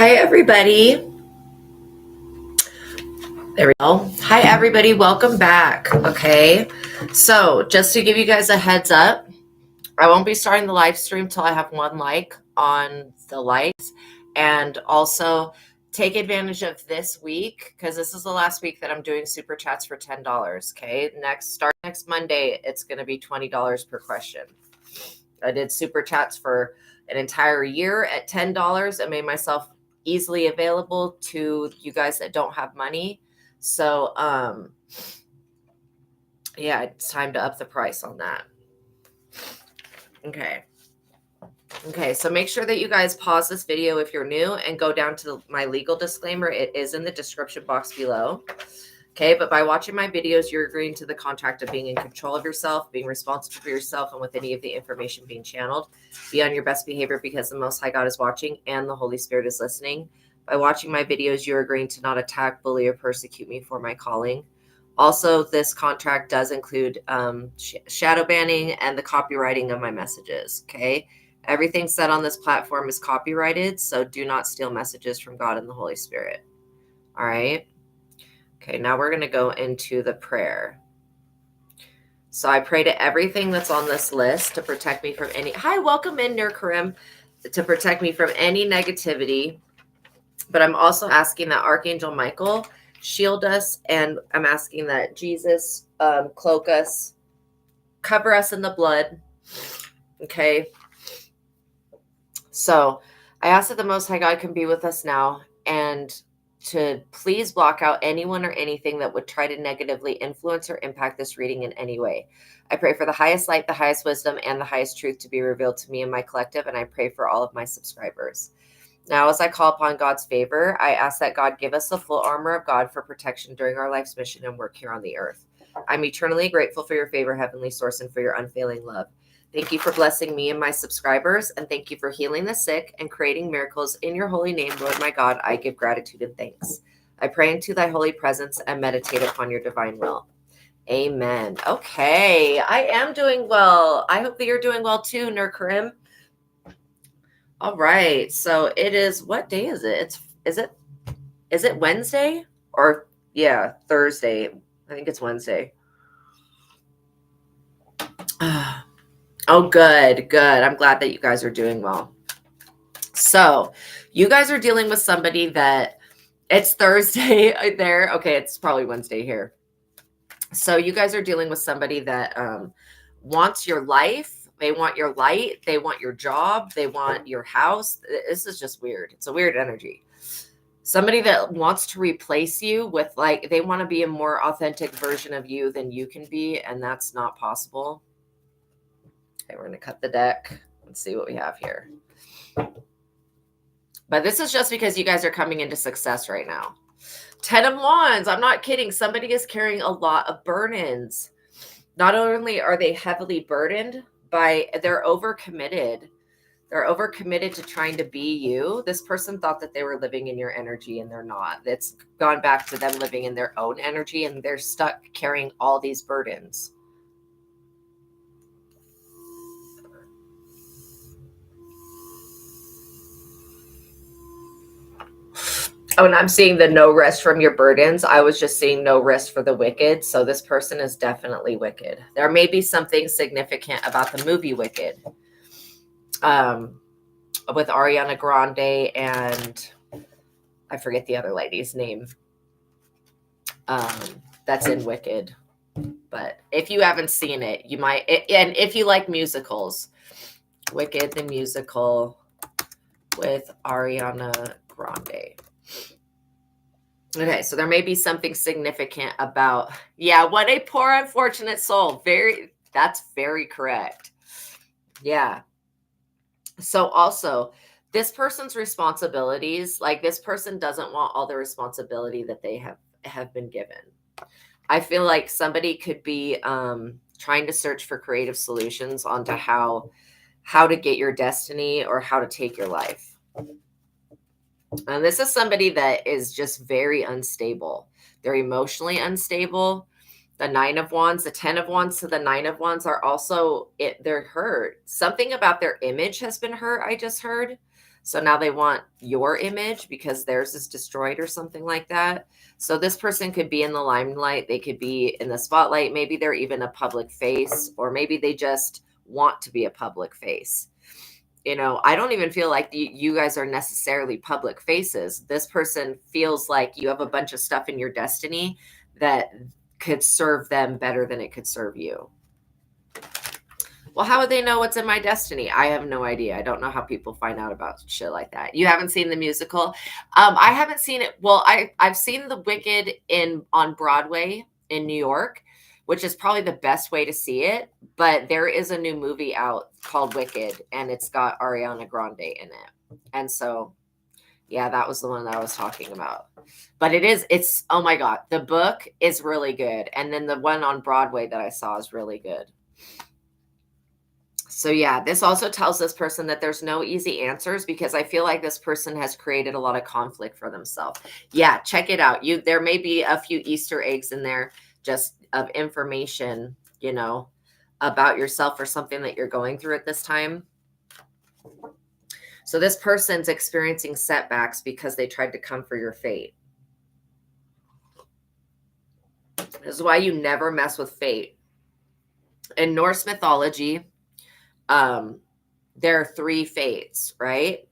Hi, everybody. There we go. Hi, everybody. Welcome back. Okay. So just to give you guys a heads up, I won't be starting the live stream till I have 1 like on the likes. And also take advantage of this week because this is the last week that I'm doing super chats for $10. Okay. Start next Monday, it's going to be $20 per question. I did super chats for an entire year at $10 and made myself easily available to you guys that don't have money. So, yeah, it's time to up the price on that. Okay. Okay, so make sure that you guys pause this video if you're new and go down to my legal disclaimer. It is in the description box below. Okay, but by watching my videos, you're agreeing to the contract of being in control of yourself, being responsible for yourself, and with any of the information being channeled. Be on your best behavior because the Most High God is watching and the Holy Spirit is listening. By watching my videos, you're agreeing to not attack, bully, or persecute me for my calling. Also, this contract does include shadow banning and the copywriting of my messages, okay? Everything said on this platform is copyrighted, so do not steal messages from God and the Holy Spirit, all right? Okay, now we're going to go into the prayer. So I pray to everything that's on this list to protect me from any... Hi, welcome in, Nur Karim. To protect me from any negativity. But I'm also asking that Archangel Michael shield us, and I'm asking that Jesus cloak us, cover us in the blood. Okay. So I ask that the Most High God can be with us now and to please block out anyone or anything that would try to negatively influence or impact this reading in any way. I pray for the highest light, the highest wisdom, and the highest truth to be revealed to me and my collective, and I pray for all of my subscribers. Now, as I call upon God's favor, I ask that God give us the full armor of God for protection during our life's mission and work here on the earth. I'm eternally grateful for your favor, Heavenly Source, and for your unfailing love. Thank you for blessing me and my subscribers, and thank you for healing the sick and creating miracles in your holy name, Lord my God. I give gratitude and thanks. I pray into thy holy presence and meditate upon your divine will. Amen. Okay, I am doing well. I hope that you're doing well too, Nur Karim. All right, so it is, what day is it? Is it Wednesday? Or, yeah, Thursday. I think it's Wednesday. Oh, good. I'm glad that you guys are doing well. So you guys are dealing with somebody that it's Thursday there. Okay, it's probably Wednesday here. So you guys are dealing with somebody that wants your life. They want your light. They want your job. They want your house. This is just weird. It's a weird energy. Somebody that wants to replace you with, like, they want to be a more authentic version of you than you can be, and that's not possible. Okay, we're going to cut the deck. Let's see what we have here. But this is just because you guys are coming into success right now. 10 of Wands. I'm not kidding. Somebody is carrying a lot of burdens. Not only are they heavily burdened, they're overcommitted. They're overcommitted to trying to be you. This person thought that they were living in your energy, and they're not. It's gone back to them living in their own energy, and they're stuck carrying all these burdens. Oh, and I'm seeing the no rest from your burdens. I was just seeing no rest for the wicked. So this person is definitely wicked. There may be something significant about the movie Wicked. With Ariana Grande and I forget the other lady's name. That's in Wicked. But if you haven't seen it, you might. And if you like musicals, Wicked the musical with Ariana Grande. Okay, so there may be something significant about, yeah, what a poor unfortunate soul. That's very correct. Yeah. So also, this person's responsibilities, like this person doesn't want all the responsibility that they have been given. I feel like somebody could be trying to search for creative solutions onto how to get your destiny or how to take your life. And this is somebody that is just very unstable. They're emotionally unstable. The 9 of Wands, the 10 of Wands to the 9 of Wands are also, they're hurt. Something about their image has been hurt, I just heard. So now they want your image because theirs is destroyed or something like that. So this person could be in the limelight. They could be in the spotlight. Maybe they're even a public face, or maybe they just want to be a public face. You know, I don't even feel like you guys are necessarily public faces. This person feels like you have a bunch of stuff in your destiny that could serve them better than it could serve you. Well, how would they know what's in my destiny? I have no idea. I don't know how people find out about shit like that. You haven't seen the musical? I haven't seen it. Well, I've seen The Wicked on Broadway in New York, which is probably the best way to see it. But there is a new movie out called Wicked, and it's got Ariana Grande in it. And so, yeah, that was the one that I was talking about. But it's, oh my God, the book is really good. And then the one on Broadway that I saw is really good. So yeah, this also tells this person that there's no easy answers, because I feel like this person has created a lot of conflict for themselves. Yeah, check it out. There may be a few Easter eggs in there just of information, you know, about yourself or something that you're going through at this time. So this person's experiencing setbacks because they tried to come for your fate. This is why you never mess with fate. In Norse mythology, there are 3 fates, right?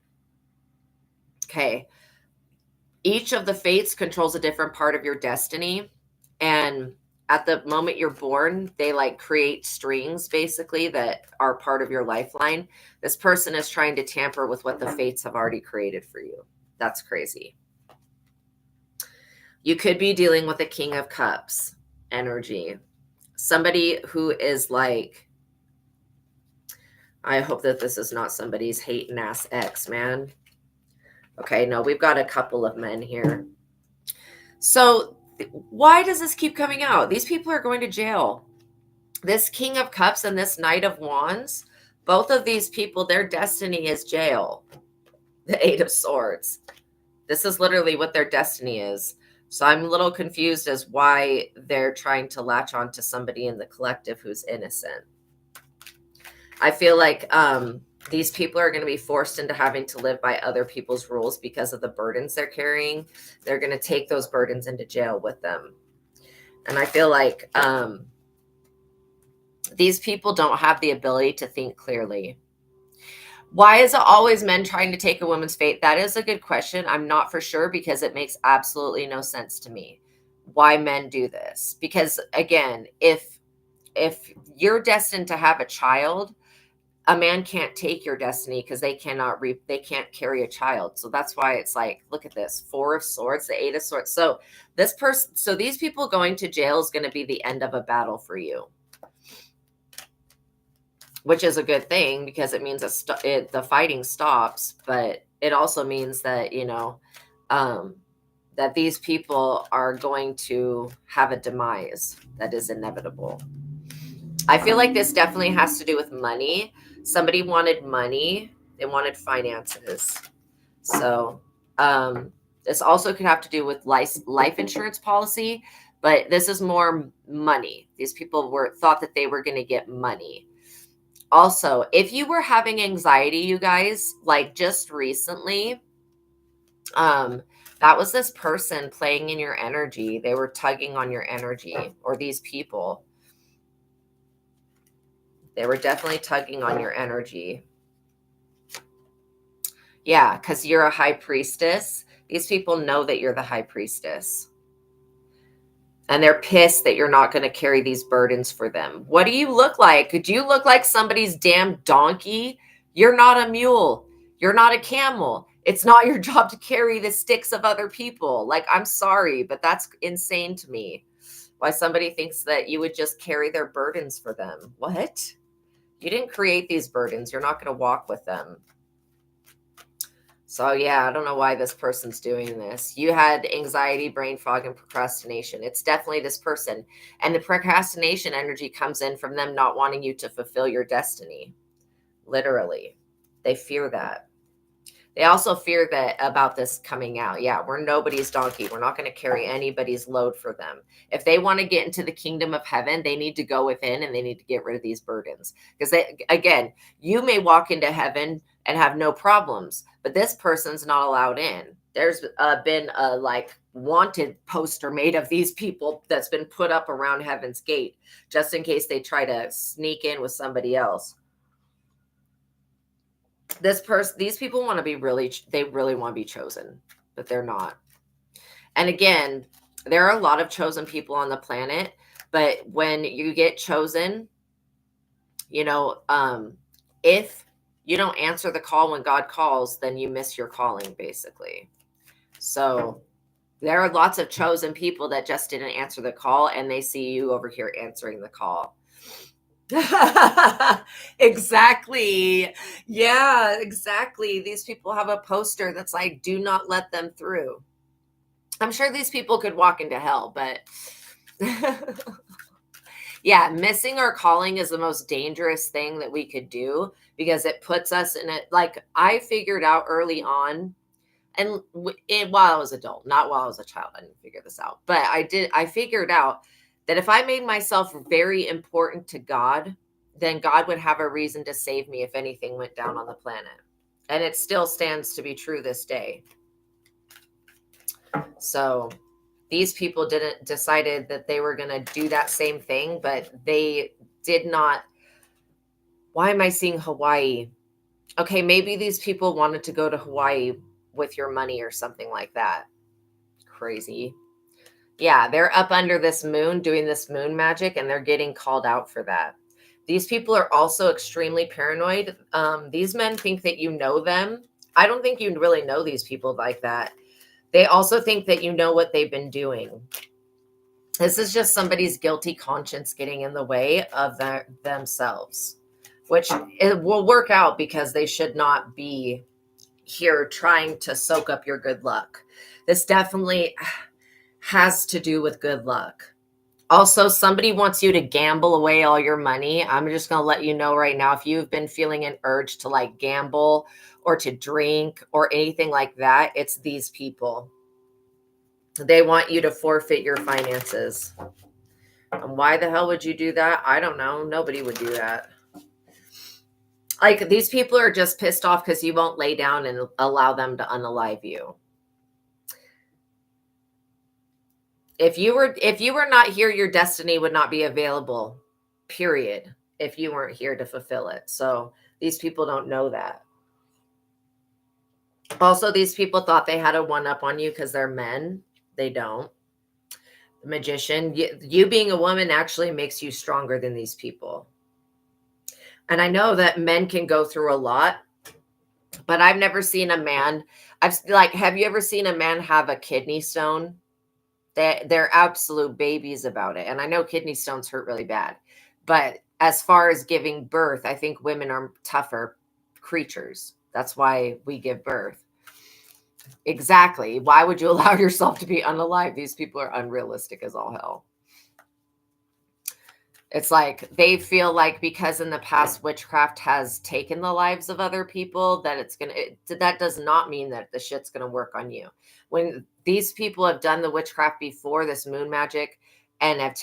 Okay. Each of the fates controls a different part of your destiny. And at the moment you're born, they like create strings basically that are part of your lifeline. This person is trying to tamper with what the fates have already created for you. That's crazy. You could be dealing with a King of Cups energy. Somebody who is like, I hope that this is not somebody's hating ass ex, man. Okay, no, we've got a couple of men here. So why does this keep coming out? These people are going to jail. This King of Cups and this Knight of Wands, both of these people, their destiny is jail. The 8 of Swords. This is literally what their destiny is. So I'm a little confused as why they're trying to latch on to somebody in the collective who's innocent. I feel like these people are going to be forced into having to live by other people's rules because of the burdens they're carrying. They're going to take those burdens into jail with them. And I feel like these people don't have the ability to think clearly. Why is it always men trying to take a woman's fate? That is a good question. I'm not for sure, because it makes absolutely no sense to me why men do this. Because again, if you're destined to have a child, a man can't take your destiny because they can't carry a child. So that's why it's like, look at this, 4 of Swords, the 8 of Swords. So these people going to jail is going to be the end of a battle for you, which is a good thing because it means the fighting stops. But it also means that, you know, that these people are going to have a demise that is inevitable. I feel like this definitely has to do with money. Somebody wanted money. They wanted finances. So this also could have to do with life insurance policy, but this is more money. These people thought that they were going to get money. Also, if you were having anxiety, you guys, like just recently, that was this person playing in your energy. They were tugging on your energy, or these people. They were definitely tugging on your energy. Yeah, because you're a high priestess. These people know that you're the high priestess. And they're pissed that you're not going to carry these burdens for them. What do you look like? Could you look like somebody's damn donkey? You're not a mule. You're not a camel. It's not your job to carry the sticks of other people. Like, I'm sorry, but that's insane to me. Why somebody thinks that you would just carry their burdens for them. What? You didn't create these burdens. You're not going to walk with them. So yeah, I don't know why this person's doing this. You had anxiety, brain fog, and procrastination. It's definitely this person. And the procrastination energy comes in from them not wanting you to fulfill your destiny. Literally. They fear that. They also fear that about this coming out. Yeah, we're nobody's donkey. We're not going to carry anybody's load for them. If they want to get into the kingdom of heaven, they need to go within and they need to get rid of these burdens. Because again, you may walk into heaven and have no problems, but this person's not allowed in. There's been a like wanted poster made of these people that's been put up around heaven's gate just in case they try to sneak in with somebody else. These people want to be they really want to be chosen, but they're not. And again, there are a lot of chosen people on the planet, but when you get chosen, if you don't answer the call when God calls, then you miss your calling, basically. So there are lots of chosen people that just didn't answer the call, and they see you over here answering the call. Exactly. Yeah, exactly. These people have a poster that's like, do not let them through. I'm sure these people could walk into hell, but yeah, missing our calling is the most dangerous thing that we could do because it puts us in it. Like I figured out early on, and while I was adult, not while I was a child, I didn't figure this out, but I figured out that if I made myself very important to God, then God would have a reason to save me if anything went down on the planet. And it still stands to be true this day. So these people decided that they were going to do that same thing, but they did not. Why am I seeing Hawaii? Okay, maybe these people wanted to go to Hawaii with your money or something like that. Crazy. Yeah, they're up under this moon doing this moon magic and they're getting called out for that. These people are also extremely paranoid. These men think that you know them. I don't think you really know these people like that. They also think that you know what they've been doing. This is just somebody's guilty conscience getting in the way of themselves, which it will work out because they should not be here trying to soak up your good luck. This definitely has to do with good luck. Also, somebody wants you to gamble away all your money. I'm just going to let you know right now, if you've been feeling an urge to like gamble or to drink or anything like that, it's these people. They want you to forfeit your finances. And why the hell would you do that? I don't know. Nobody would do that. Like these people are just pissed off because you won't lay down and allow them to unalive you. If you were not here, your destiny would not be available, period, if you weren't here to fulfill it. So these people don't know that. Also, these people thought they had a one-up on you because they're men. They don't. The magician, you being a woman actually makes you stronger than these people. And I know that men can go through a lot, but I've never seen a man. Have you ever seen a man have a kidney stone? They're absolute babies about it. And I know kidney stones hurt really bad. But as far as giving birth, I think women are tougher creatures. That's why we give birth. Exactly. Why would you allow yourself to be unalive? These people are unrealistic as all hell. It's like they feel like because in the past witchcraft has taken the lives of other people that that does not mean that the shit's going to work on you. When these people have done the witchcraft before, this moon magic, and have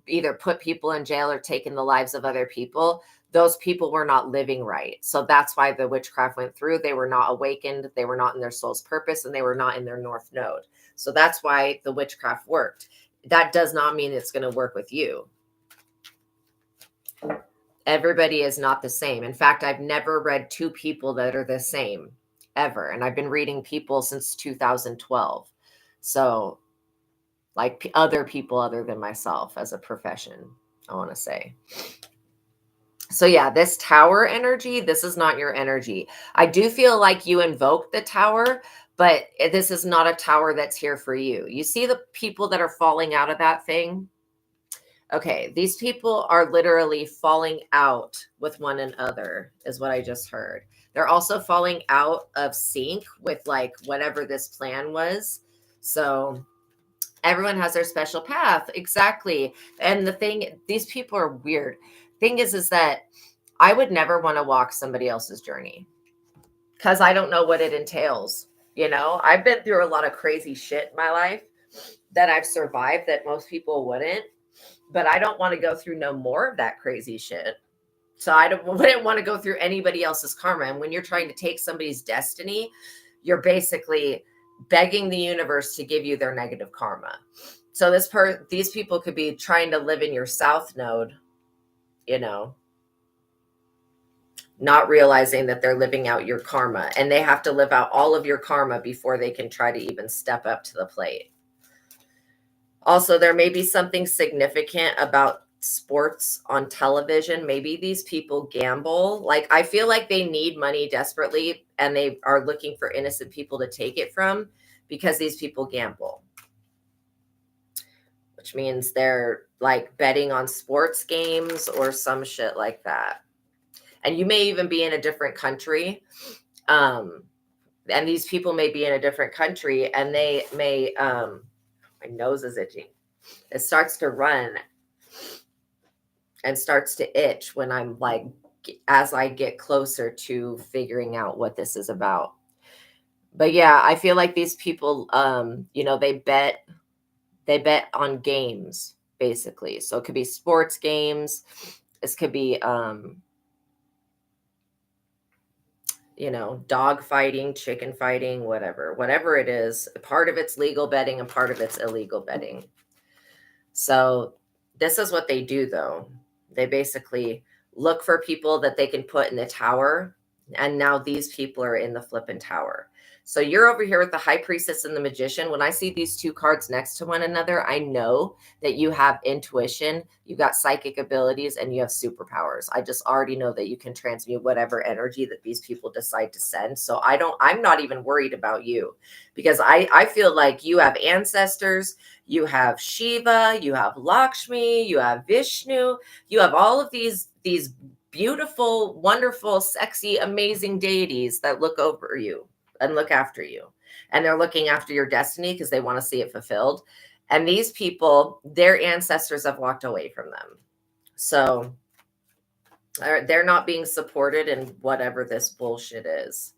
either put people in jail or taken the lives of other people, those people were not living right. So that's why the witchcraft went through. They were not awakened. They were not in their soul's purpose, and they were not in their north node. So that's why the witchcraft worked. That does not mean it's going to work with you. Everybody is not the same. In fact, I've never read two people that are the same ever. And I've been reading people since 2012. So like other people other than myself as a profession, I want to say. So yeah, this tower energy, this is not your energy. I do feel like you invoke the tower, but this is not a tower that's here for you. You see the people that are falling out of that thing? Okay, these people are literally falling out with one another, is what I just heard. They're also falling out of sync with like whatever this plan was. So everyone has their special path. Exactly. And the thing, these people are weird. Thing is that I would never want to walk somebody else's journey. because I don't know what it entails. You know, I've been through a lot of crazy shit in my life that I've survived that most people wouldn't, but I don't want to go through no more of that crazy shit. So wouldn't want to go through anybody else's karma. And when you're trying to take somebody's destiny, you're basically begging the universe to give you their negative karma. So these people could be trying to live in your south node, you know, not realizing that they're living out your karma, and they have to live out all of your karma before they can try to even step up to the plate. Also, there may be something significant about sports on television. Maybe these people gamble. Like, I feel like they need money desperately, and they are looking for innocent people to take it from because these people gamble, which means they're like betting on sports games or some shit like that. And you may even be in a different country. And these people may be in a different country, and they may, my nose is itching. It starts to run and starts to itch when I'm like, as I get closer to figuring out what this is about. But yeah, I feel like these people, you know, they bet on games, basically. So it could be sports games. This could be, you know, dog fighting, chicken fighting, whatever it is. Part of it's legal betting and part of it's illegal betting. So this is what they do, though. They basically look for people that they can put in the tower. And now these people are in the flippin' tower. So you're over here with the high priestess and the magician. When I see these two cards next to one another, I know that you have intuition, you got psychic abilities, and you have superpowers. I just already know that you can transmute whatever energy that these people decide to send. So I'm not even worried about you, because I feel like you have ancestors, you have Shiva, you have Lakshmi, you have Vishnu, you have all of these beautiful, wonderful, sexy, amazing deities that look over you and look after you. And they're looking after your destiny because they want to see it fulfilled. And these people, their ancestors have walked away from them. So they're not being supported in whatever this bullshit is.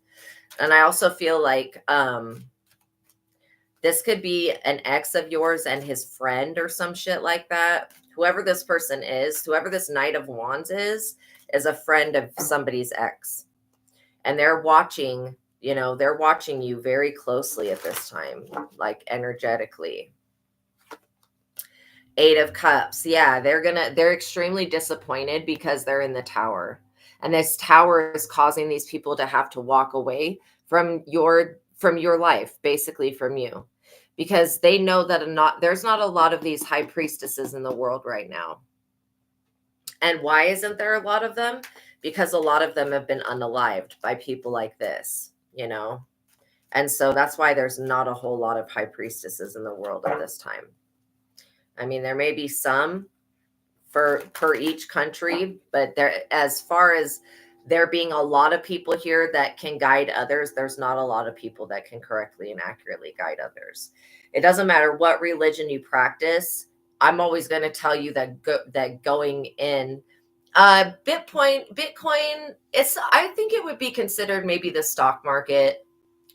And I also feel like this could be an ex of yours and his friend or some shit like that. Whoever this person is, whoever this Knight of Wands is a friend of somebody's ex. And they're watching, you know, they're watching you very closely at this time, like energetically. 8 of Cups. Yeah, they're extremely disappointed because they're in the tower. And this tower is causing these people to have to walk away from your life, basically from you. Because they know that there's not a lot of these high priestesses in the world right now. And why isn't there a lot of them? Because a lot of them have been unalived by people like this, you know? And so that's why there's not a whole lot of high priestesses in the world at this time. I mean, there may be some per each country, but as far as there being a lot of people here that can guide others, there's not a lot of people that can correctly and accurately guide others. It doesn't matter what religion you practice. I'm always going to tell you that going in Bitcoin, I think it would be considered maybe the stock market.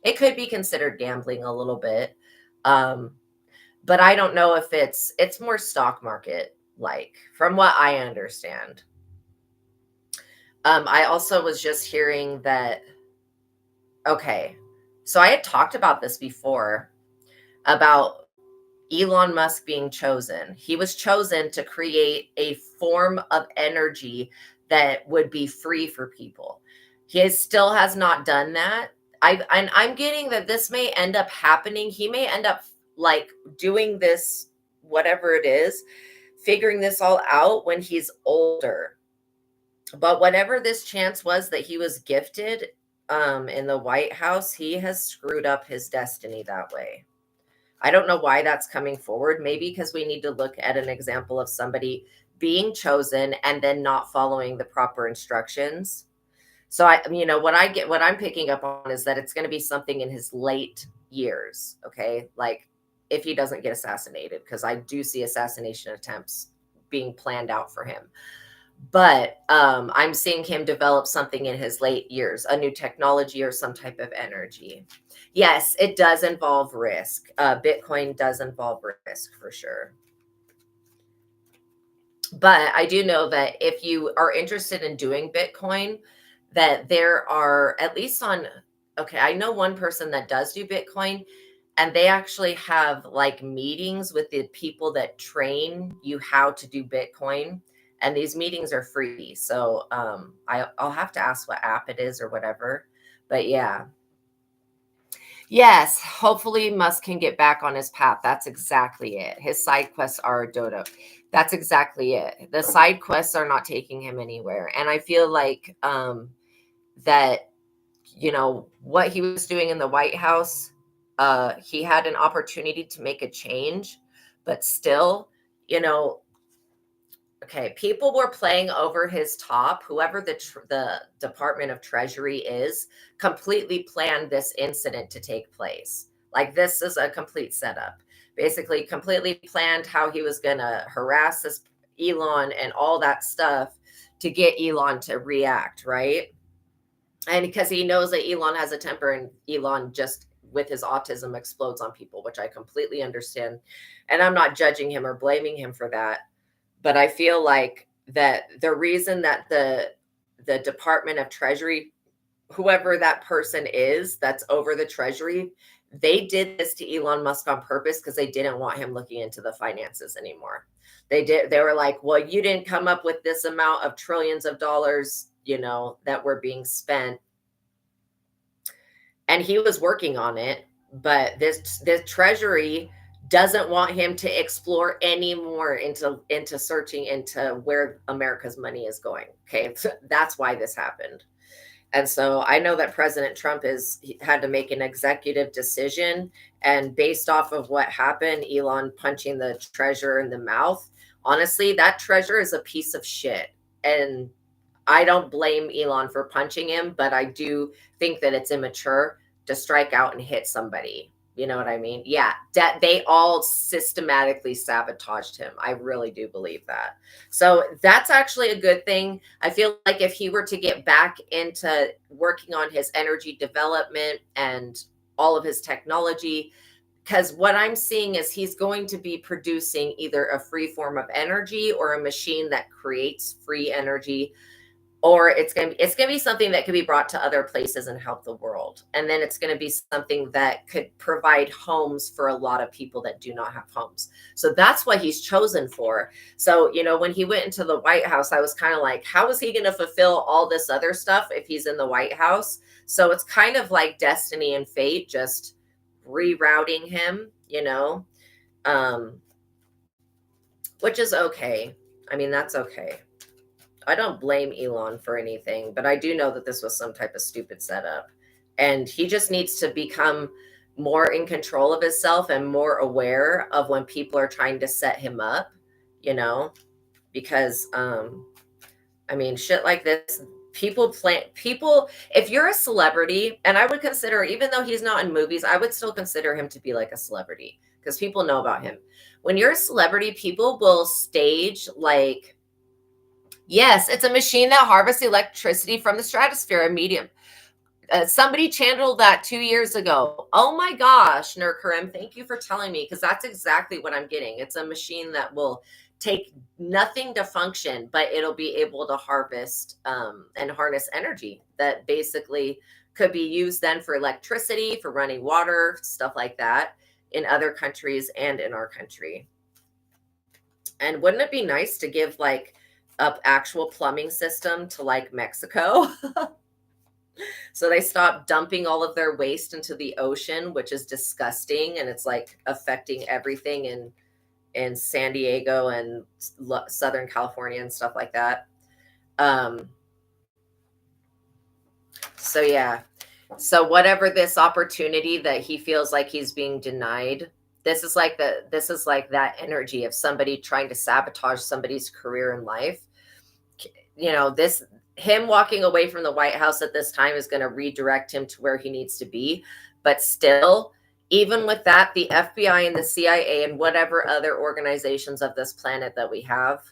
It could be considered gambling a little bit. But I don't know if it's more stock market, like, from what I understand. I also was just hearing that, okay, so I had talked about this before, about Elon Musk being chosen. He was chosen to create a form of energy that would be free for people. He still has not done that. I'm getting that this may end up happening. He may end up like doing this, whatever it is, figuring this all out when he's older. But whatever this chance was that he was gifted in the White House, he has screwed up his destiny that way. I don't know why that's coming forward. Maybe because we need to look at an example of somebody being chosen and then not following the proper instructions. So what I'm picking up on is that it's going to be something in his late years. Okay. Like, if he doesn't get assassinated, because I do see assassination attempts being planned out for him. But I'm seeing him develop something in his late years, a new technology or some type of energy. Yes, it does involve risk. Bitcoin does involve risk for sure. But I do know that if you are interested in doing Bitcoin, that there are at least on, okay, I know one person that does do Bitcoin, and they actually have like meetings with the people that train you how to do Bitcoin. And these meetings are free. So I'll have to ask what app it is or whatever. But yeah. Yes, hopefully Musk can get back on his path. That's exactly it. His side quests are a dodo. That's exactly it. The side quests are not taking him anywhere. And I feel like that, you know, what he was doing in the White House, he had an opportunity to make a change, but still, you know, okay, people were playing over his top. Whoever the Department of Treasury is, completely planned this incident to take place. Like this is a complete setup. Basically, completely planned how he was going to harass this Elon and all that stuff to get Elon to react, right? And because he knows that Elon has a temper and Elon just with his autism explodes on people, which I completely understand. And I'm not judging him or blaming him for that, but I feel like that the reason that the Department of Treasury, whoever that person is that's over the Treasury, they did this to Elon Musk on purpose because they didn't want him looking into the finances anymore. They were like, well, you didn't come up with this amount of trillions of dollars, you know, that were being spent. And he was working on it, but this Treasury doesn't want him to explore any more into searching into where America's money is going. Okay, so that's why this happened. And so I know that President Trump had to make an executive decision, and based off of what happened, Elon punching the treasurer in the mouth, honestly, that treasurer is a piece of shit. And I don't blame Elon for punching him, but I do think that it's immature to strike out and hit somebody. You know what I mean? Yeah, that they all systematically sabotaged him. I really do believe that. So that's actually a good thing. I feel like if he were to get back into working on his energy development and all of his technology, because what I'm seeing is he's going to be producing either a free form of energy or a machine that creates free energy, or it's gonna be something that could be brought to other places and help the world. And then it's gonna be something that could provide homes for a lot of people that do not have homes. So that's what he's chosen for. So, you know, when he went into the White House, I was kind of like, how is he gonna fulfill all this other stuff if he's in the White House? So it's kind of like destiny and fate just rerouting him, you know, um, which is okay. I mean, that's okay. I don't blame Elon for anything, but I do know that this was some type of stupid setup. And he just needs to become more in control of himself and more aware of when people are trying to set him up, you know, because I mean, shit like this, people, if you're a celebrity, and I would consider, even though he's not in movies, I would still consider him to be like a celebrity because people know about him. When you're a celebrity, people will stage like, yes, it's a machine that harvests electricity from the stratosphere, a medium. Somebody channeled that 2 years ago. Oh my gosh, Nurkarim, thank you for telling me, because that's exactly what I'm getting. It's a machine that will take nothing to function, but it'll be able to harvest and harness energy that basically could be used then for electricity, for running water, stuff like that in other countries and in our country. And wouldn't it be nice to give like a actual plumbing system to like Mexico? So they stop dumping all of their waste into the ocean, which is disgusting, and it's like affecting everything in San Diego and Southern California and stuff like that. So yeah. So whatever this opportunity that he feels like he's being denied, this is like that energy of somebody trying to sabotage somebody's career in life. You know, this him walking away from the White House at this time is going to redirect him to where he needs to be. But still, even with that, the FBI and the CIA and whatever other organizations of this planet that we have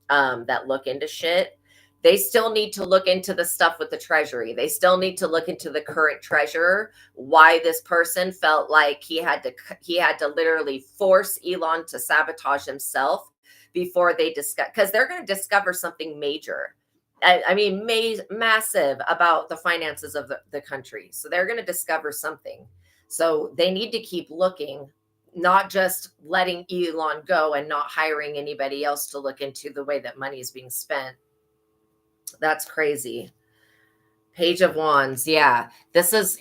that look into shit, They still need to look into the stuff with the treasury. They still need to look into the current treasurer, why this person felt like he had to literally force Elon to sabotage himself before they discuss, because they're going to discover something major. I mean, massive about the finances of the country. So they're going to discover something. So they need to keep looking, not just letting Elon go and not hiring anybody else to look into the way that money is being spent. That's crazy. Page of Wands. Yeah. This is,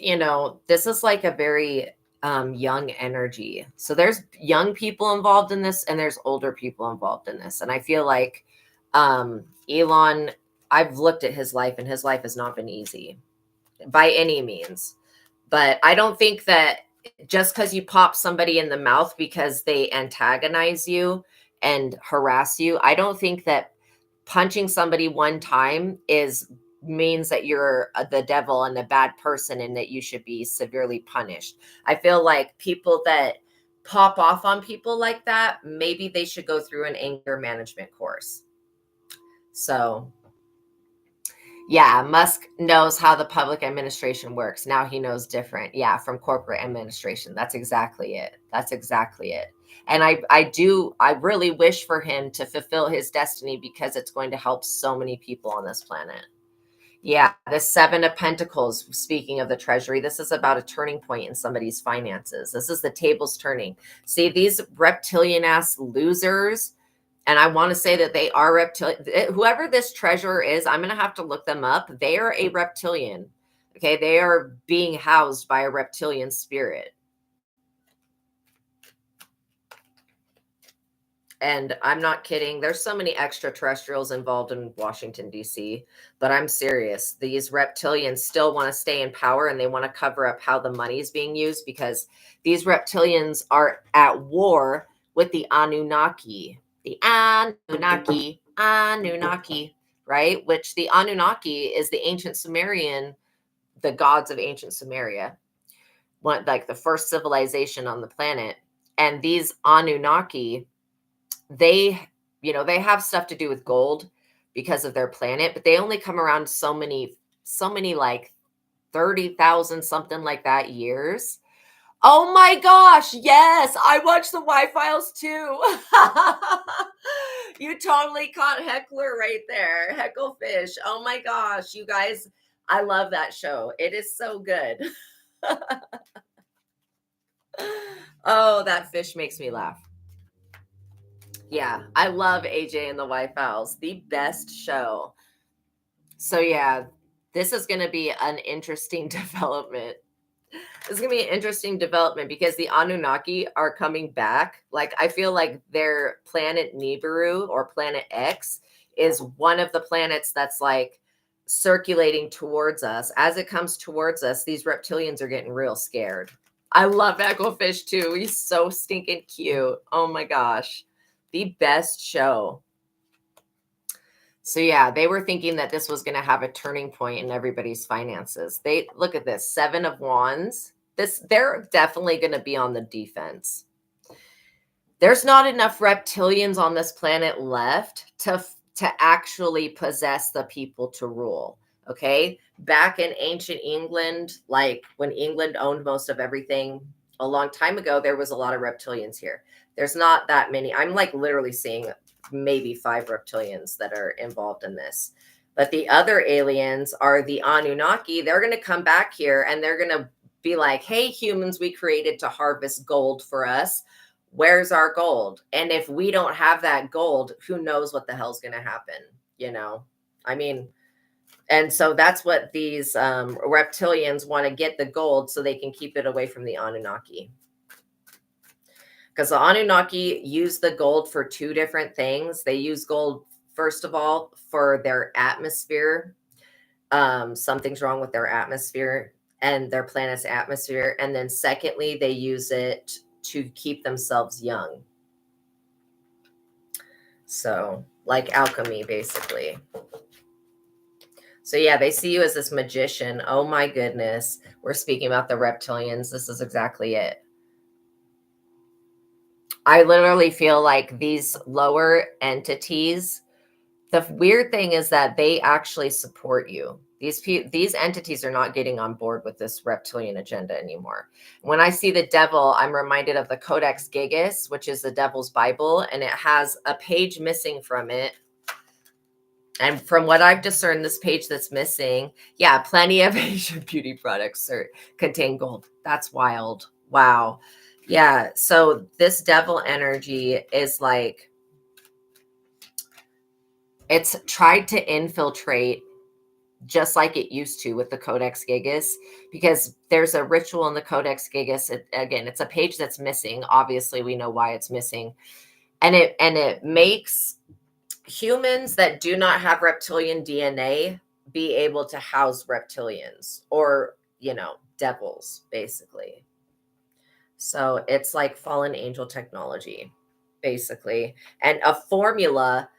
this is like a very young energy. So there's young people involved in this and there's older people involved in this. And I feel like Elon, I've looked at his life and his life has not been easy by any means. But I don't think that just because you pop somebody in the mouth because they antagonize you and harass you, I don't think that punching somebody one time means that you're the devil and a bad person and that you should be severely punished. I feel like people that pop off on people like that, maybe they should go through an anger management course. So yeah, Musk knows how the public administration works. Now he knows different. Yeah, from corporate administration. That's exactly it. That's exactly it. And I really wish for him to fulfill his destiny because it's going to help so many people on this planet. Yeah, the Seven of Pentacles, speaking of the treasury, this is about a turning point in somebody's finances. This is the tables turning. See, these reptilian ass losers, and I want to say that they are reptilian. Whoever this treasurer is, I'm going to have to look them up. They are a reptilian. Okay, they are being housed by a reptilian spirit. And I'm not kidding. There's so many extraterrestrials involved in Washington, D.C., but I'm serious. These reptilians still want to stay in power and they want to cover up how the money is being used because these reptilians are at war with the Anunnaki. The Anunnaki, right? Which the Anunnaki is the ancient Sumerian, the gods of ancient Sumeria, like the first civilization on the planet. And these Anunnaki, they have stuff to do with gold because of their planet, but they only come around so many like 30,000 something like that years. Oh my gosh, yes, I watched the Y-Files too. You totally caught Heckler right there. Hecklefish. Oh my gosh, you guys, I love that show. It is so good. Oh, that fish makes me laugh. Yeah, I love AJ and the Y-Files. The best show. So yeah, this is going to be an interesting development. This is going to be an interesting development because the Anunnaki are coming back. Like, I feel like their planet Nibiru or planet X is one of the planets that's like circulating towards us. As it comes towards us, these reptilians are getting real scared. I love Echofish too. He's so stinking cute. Oh my gosh. The best show. So yeah, they were thinking that this was going to have a turning point in everybody's finances. They look at this, Seven of Wands. They're definitely going to be on the defense. There's not enough reptilians on this planet left to actually possess the people to rule. Okay, back in ancient England, like when England owned most of everything a long time ago, there was a lot of reptilians here. There's not that many. I'm like literally seeing maybe 5 reptilians that are involved in this. But the other aliens are the Anunnaki. They're going to come back here and they're going to be like, hey, humans, we created to harvest gold for us. Where's our gold? And if we don't have that gold, who knows what the hell's going to happen? I mean, and so that's what these reptilians want to get the gold so they can keep it away from the Anunnaki. Because the Anunnaki use the gold for 2 different things. They use gold, first of all, for their atmosphere. Something's wrong with their atmosphere and their planet's atmosphere. And then secondly, they use it to keep themselves young. So like alchemy, basically. So yeah, they see you as this magician. Oh my goodness. We're speaking about the reptilians. This is exactly it. I literally feel like these lower entities, The weird thing is that they actually support you. These entities are not getting on board with this reptilian agenda anymore. When I see the devil, I'm reminded of the Codex Gigas, which is the devil's Bible, and it has a page missing from it. And from what I've discerned, this page that's missing, yeah, plenty of Asian beauty products contain gold. That's wild. Wow. Yeah. So this devil energy is like, it's tried to infiltrate just like it used to with the Codex Gigas, because there's a ritual in the Codex Gigas. Again, it's a page that's missing. Obviously, we know why it's missing. And it makes humans that do not have reptilian DNA be able to house reptilians, or, devils, basically. So it's like fallen angel technology, basically, and a formula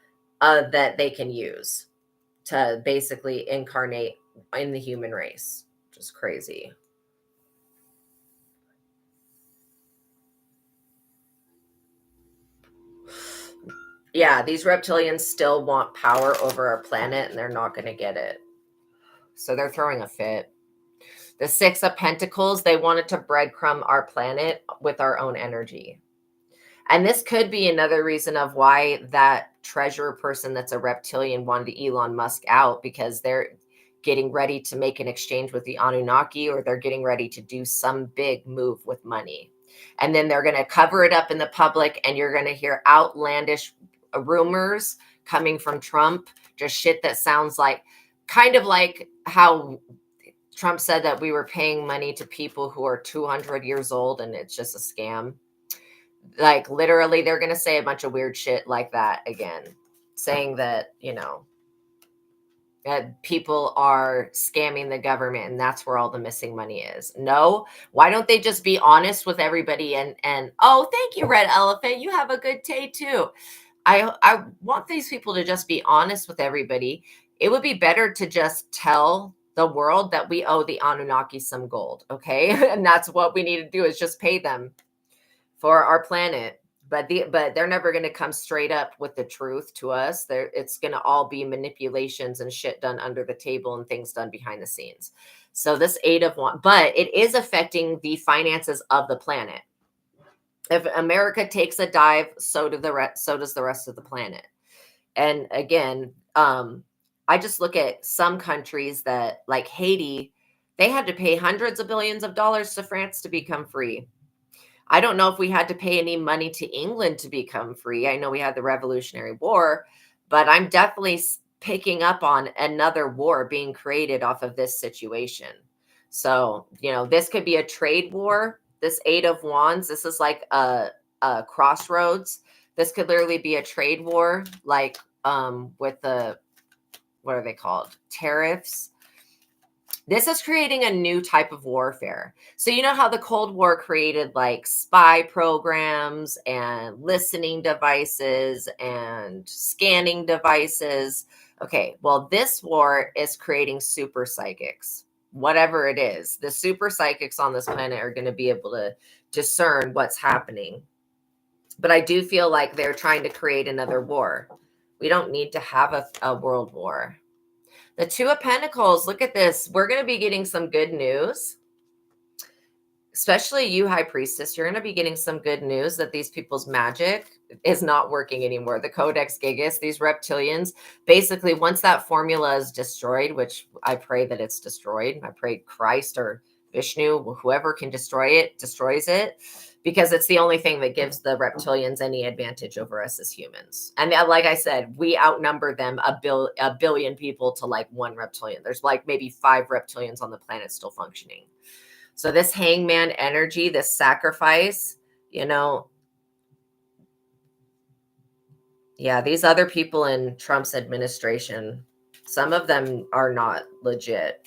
that they can use to basically incarnate in the human race, which is crazy. Yeah, these reptilians still want power over our planet, and they're not going to get it. So they're throwing a fit. The Six of Pentacles, they wanted to breadcrumb our planet with our own energy. And this could be another reason of why that treasurer person that's a reptilian wanted Elon Musk out, because they're getting ready to make an exchange with the Anunnaki, or they're getting ready to do some big move with money. And then they're going to cover it up in the public, and you're going to hear outlandish rumors coming from Trump, just shit that sounds like, kind of like how Trump said that we were paying money to people who are 200 years old and it's just a scam. Like, literally, they're going to say a bunch of weird shit like that again, saying that, that people are scamming the government and that's where all the missing money is. No, why don't they just be honest with everybody? And oh, thank you, Red Elephant. You have a good day too. I want these people to just be honest with everybody. It would be better to just tell the world that we owe the Anunnaki some gold, okay? And that's what we need to do, is just pay them for our planet. But they're never going to come straight up with the truth to us. It's going to all be manipulations and shit done under the table and things done behind the scenes. So this Eight of Wands, but it is affecting the finances of the planet. If America takes a dive, so does the rest of the planet. And again, I just look at some countries that, like Haiti, they had to pay hundreds of billions of dollars to France to become free. I don't know if we had to pay any money to England to become free. I know we had the Revolutionary War, but I'm definitely picking up on another war being created off of this situation. So, this could be a trade war. This Eight of Wands, this is like a crossroads. This could literally be a trade war, like with the, what are they called? Tariffs. This is creating a new type of warfare. So you know how the Cold War created like spy programs and listening devices and scanning devices? Okay, well, this war is creating super psychics. Whatever it is, the super psychics on this planet are going to be able to discern what's happening. But I do feel like they're trying to create another war. We don't need to have a world war. The Two of Pentacles, look at this. We're going to be getting some good news. Especially you, High Priestess. You're going to be getting some good news that these people's magic is not working anymore. The Codex Gigas, these reptilians, basically, once that formula is destroyed, which I pray that it's destroyed. I pray Christ or Vishnu, whoever can destroy it, destroys it. Because it's the only thing that gives the reptilians any advantage over us as humans. And like I said, we outnumber them a billion people to like one reptilian. There's like maybe 5 reptilians on the planet still functioning. So this hangman energy, this sacrifice, yeah, these other people in Trump's administration, some of them are not legit.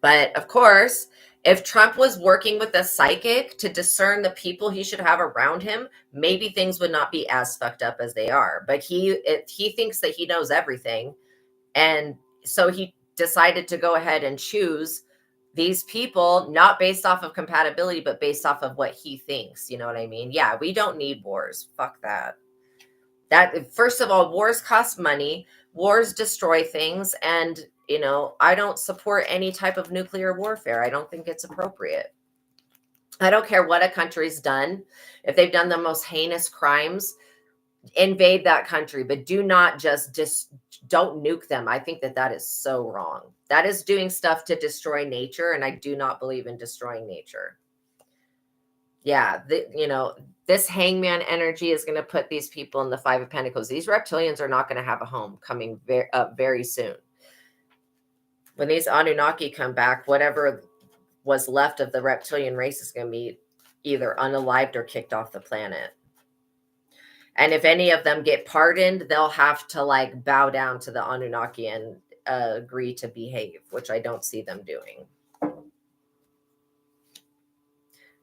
But of course, if Trump was working with a psychic to discern the people he should have around him, maybe things would not be as fucked up as they are. But he thinks that he knows everything. And so he decided to go ahead and choose these people, not based off of compatibility, but based off of what he thinks. You know what I mean? Yeah, we don't need wars. Fuck that. That, first of all, wars cost money, wars destroy things, and I don't support any type of nuclear warfare. I don't think it's appropriate. I don't care what a country's done. If they've done the most heinous crimes, invade that country, but do not just don't nuke them. I think that is so wrong. That is doing stuff to destroy nature, and I do not believe in destroying nature. Yeah, this hangman energy is going to put these people in the Five of Pentacles. These reptilians are not going to have a home coming up very soon. When these Anunnaki come back, whatever was left of the reptilian race is going to be either unalived or kicked off the planet. And if any of them get pardoned, they'll have to like bow down to the Anunnaki and agree to behave, which I don't see them doing.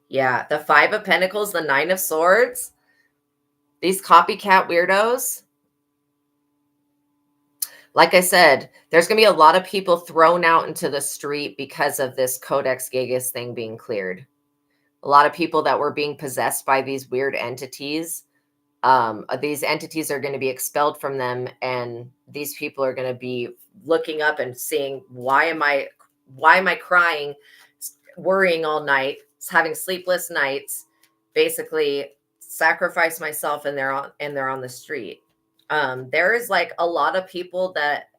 Yeah, the Five of Pentacles, the Nine of Swords, these copycat weirdos. Like I said, there's going to be a lot of people thrown out into the street because of this Codex Gigas thing being cleared. A lot of people that were being possessed by these weird entities. These entities are going to be expelled from them, and these people are going to be looking up and seeing, why am I crying, worrying all night, having sleepless nights, basically sacrifice myself, and they're on the street. There is like a lot of people that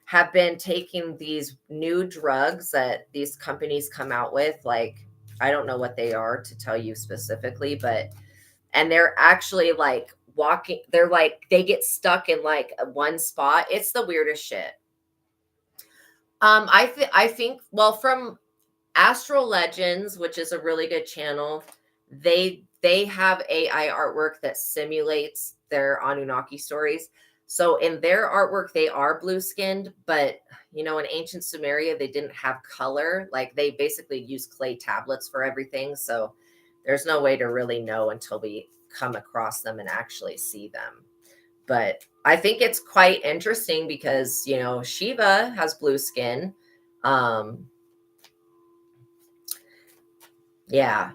have been taking these new drugs that these companies come out with. Like, I don't know what they are to tell you specifically, and they're actually like walking, they're like, they get stuck in like one spot. It's the weirdest shit. I think, well, from Astral Legends, which is a really good channel, they have AI artwork that simulates their Anunnaki stories. So in their artwork, they are blue skinned, but in ancient Sumeria, they didn't have color. Like, they basically use clay tablets for everything. So there's no way to really know until we come across them and actually see them. But I think it's quite interesting because, Shiva has blue skin. Yeah.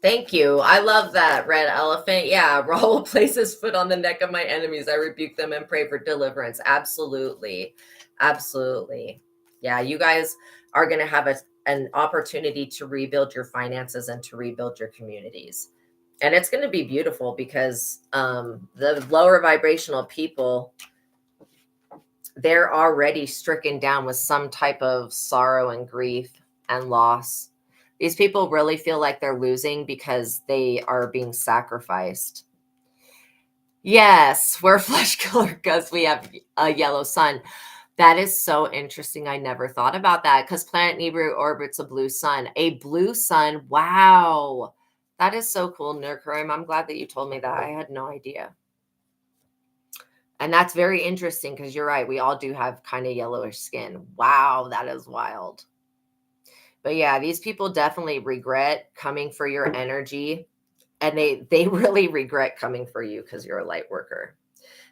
Thank you. I love that, Red Elephant. Yeah, Raul places foot on the neck of my enemies. I rebuke them and pray for deliverance. Absolutely. Absolutely. Yeah, you guys are going to have an opportunity to rebuild your finances and to rebuild your communities. And it's going to be beautiful because the lower vibrational people, they're already stricken down with some type of sorrow and grief and loss. These people really feel like they're losing because they are being sacrificed. Yes, we're flesh killer because we have a yellow sun. That is so interesting. I never thought about that because planet Nibiru orbits a blue sun. A blue sun. Wow. That is so cool, Nurkarim. I'm glad that you told me that. I had no idea. And that's very interesting because you're right. We all do have kind of yellowish skin. Wow, that is wild. But yeah, these people definitely regret coming for your energy. And they really regret coming for you because you're a light worker.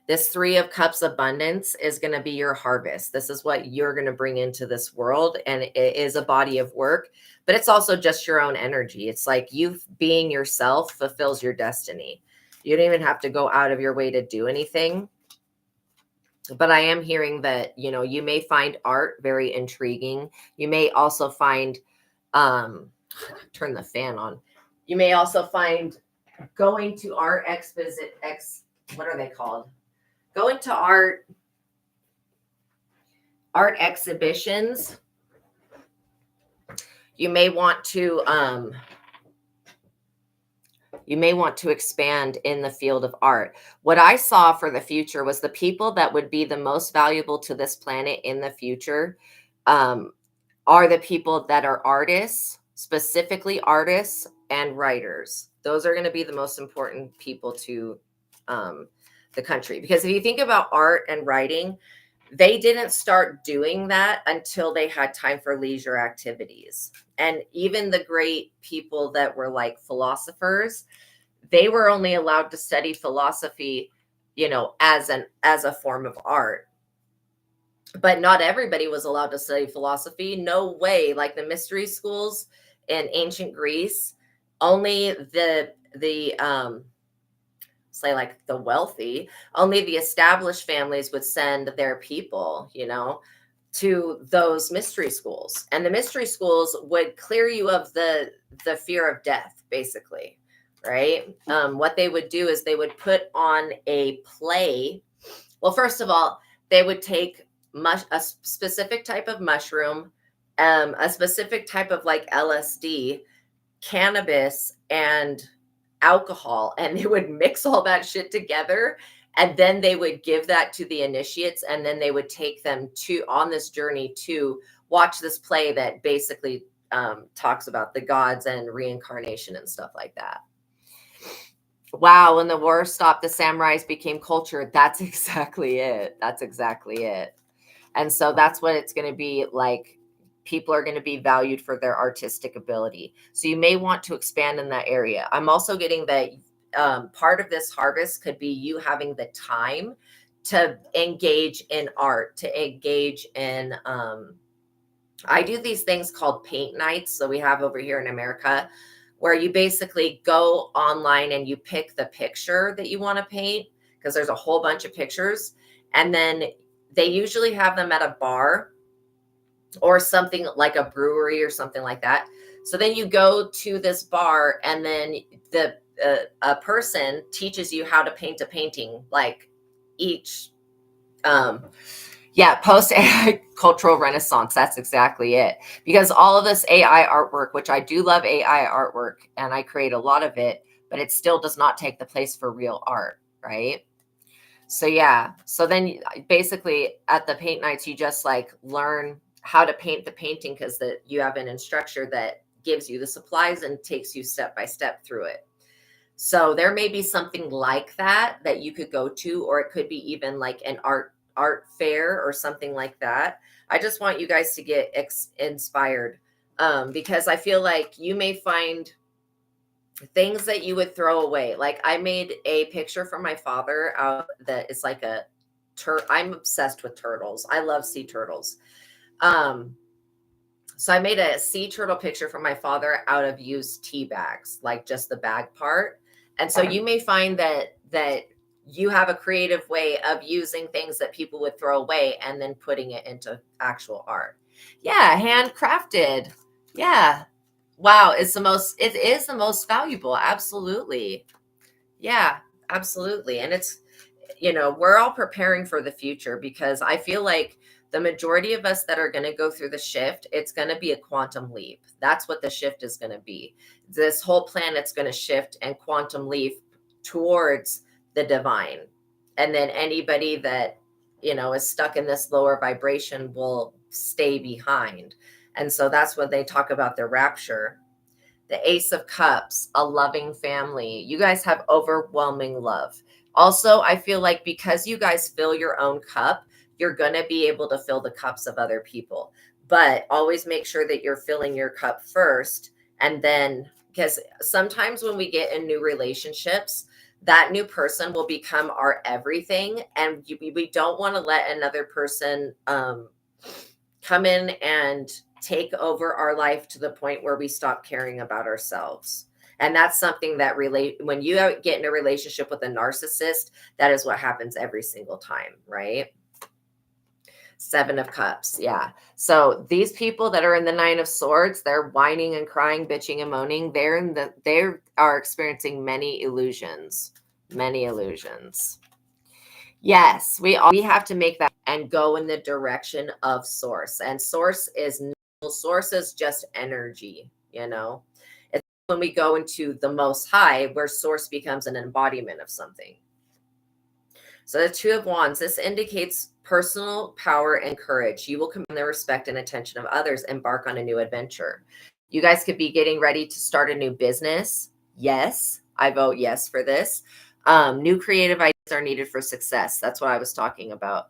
This Three of Cups abundance is going to be your harvest. This is what you're going to bring into this world. And it is a body of work, but it's also just your own energy. It's like you being yourself fulfills your destiny. You don't even have to go out of your way to do anything. But I am hearing that, you may find art very intriguing. You may also find, turn the fan on. You may also find going to art what are they called? Going to art exhibitions. You may want to expand in the field of art. What I saw for the future was the people that would be the most valuable to this planet in the future are the people that are artists, specifically artists and writers. Those are going to be the most important people to the country. Because if you think about art and writing, they didn't start doing that until they had time for leisure activities. And even the great people that were like philosophers, they were only allowed to study philosophy, as a form of art. But not everybody was allowed to study philosophy. No way. Like the mystery schools in ancient Greece, only the say like the wealthy, only the established families would send their people, you know, to those mystery schools. And the mystery schools would clear you of the fear of death, basically, right? What they would do is they would put on a play. Well, first of all, they would take a specific type of mushroom, a specific type of like LSD, cannabis, and alcohol, and they would mix all that shit together, and then they would give that to the initiates, and then they would take them to on this journey to watch this play that basically talks about the gods and reincarnation and stuff like that. Wow, when the war stopped, the samurais became culture. That's exactly it. That's exactly it. And so that's what it's going to be like. People are going to be valued for their artistic ability. So you may want to expand in that area. I'm also getting that part of this harvest could be you having the time to engage in art, to engage in, I do these things called paint nights. So we have over here in America where you basically go online and you pick the picture that you want to paint, because there's a whole bunch of pictures. And then they usually have them at a bar or something like a brewery or something like that. So then you go to this bar, and then a person teaches you how to paint a painting, like each, post AI cultural renaissance. That's exactly it. Because all of this AI artwork, which I do love AI artwork, and I create a lot of it, but it still does not take the place for real art, right? So yeah, so then basically at the paint nights, you just like learn how to paint the painting, because you have an instructor that gives you the supplies and takes you step by step through it. So there may be something like that you could go to, or it could be even like an art fair or something like that. I just want you guys to get inspired, because I feel like you may find things that you would throw away. Like I made a picture for my father that is like I'm obsessed with turtles. I love sea turtles. So I made a sea turtle picture for my father out of used tea bags, like just the bag part. And so you may find that you have a creative way of using things that people would throw away and then putting it into actual art. Yeah, handcrafted. Yeah. Wow, it is the most valuable. Absolutely. Yeah, absolutely. And it's, we're all preparing for the future, because I feel like the majority of us that are going to go through the shift, it's going to be a quantum leap. That's what the shift is going to be. This whole planet's going to shift and quantum leap towards the divine. And then anybody that, is stuck in this lower vibration will stay behind. And so that's when they talk about the rapture. The Ace of Cups, a loving family. You guys have overwhelming love. Also, I feel like because you guys fill your own cup, you're going to be able to fill the cups of other people. But always make sure that you're filling your cup first. And then, because sometimes when we get in new relationships, that new person will become our everything. And we don't want to let another person come in and take over our life to the point where we stop caring about ourselves. And that's something that when you get in a relationship with a narcissist, that is what happens every single time, right? Seven of Cups. Yeah. So these people that are in the Nine of Swords, they're whining and crying, bitching and moaning. They are experiencing many illusions. Many illusions. Yes, we have to make that and go in the direction of source. And source is just energy, It's when we go into the most high where source becomes an embodiment of something. So the Two of Wands, this indicates personal power and courage. You will command the respect and attention of others, embark on a new adventure. You guys could be getting ready to start a new business. Yes, I vote yes for this. New creative ideas are needed for success. That's what I was talking about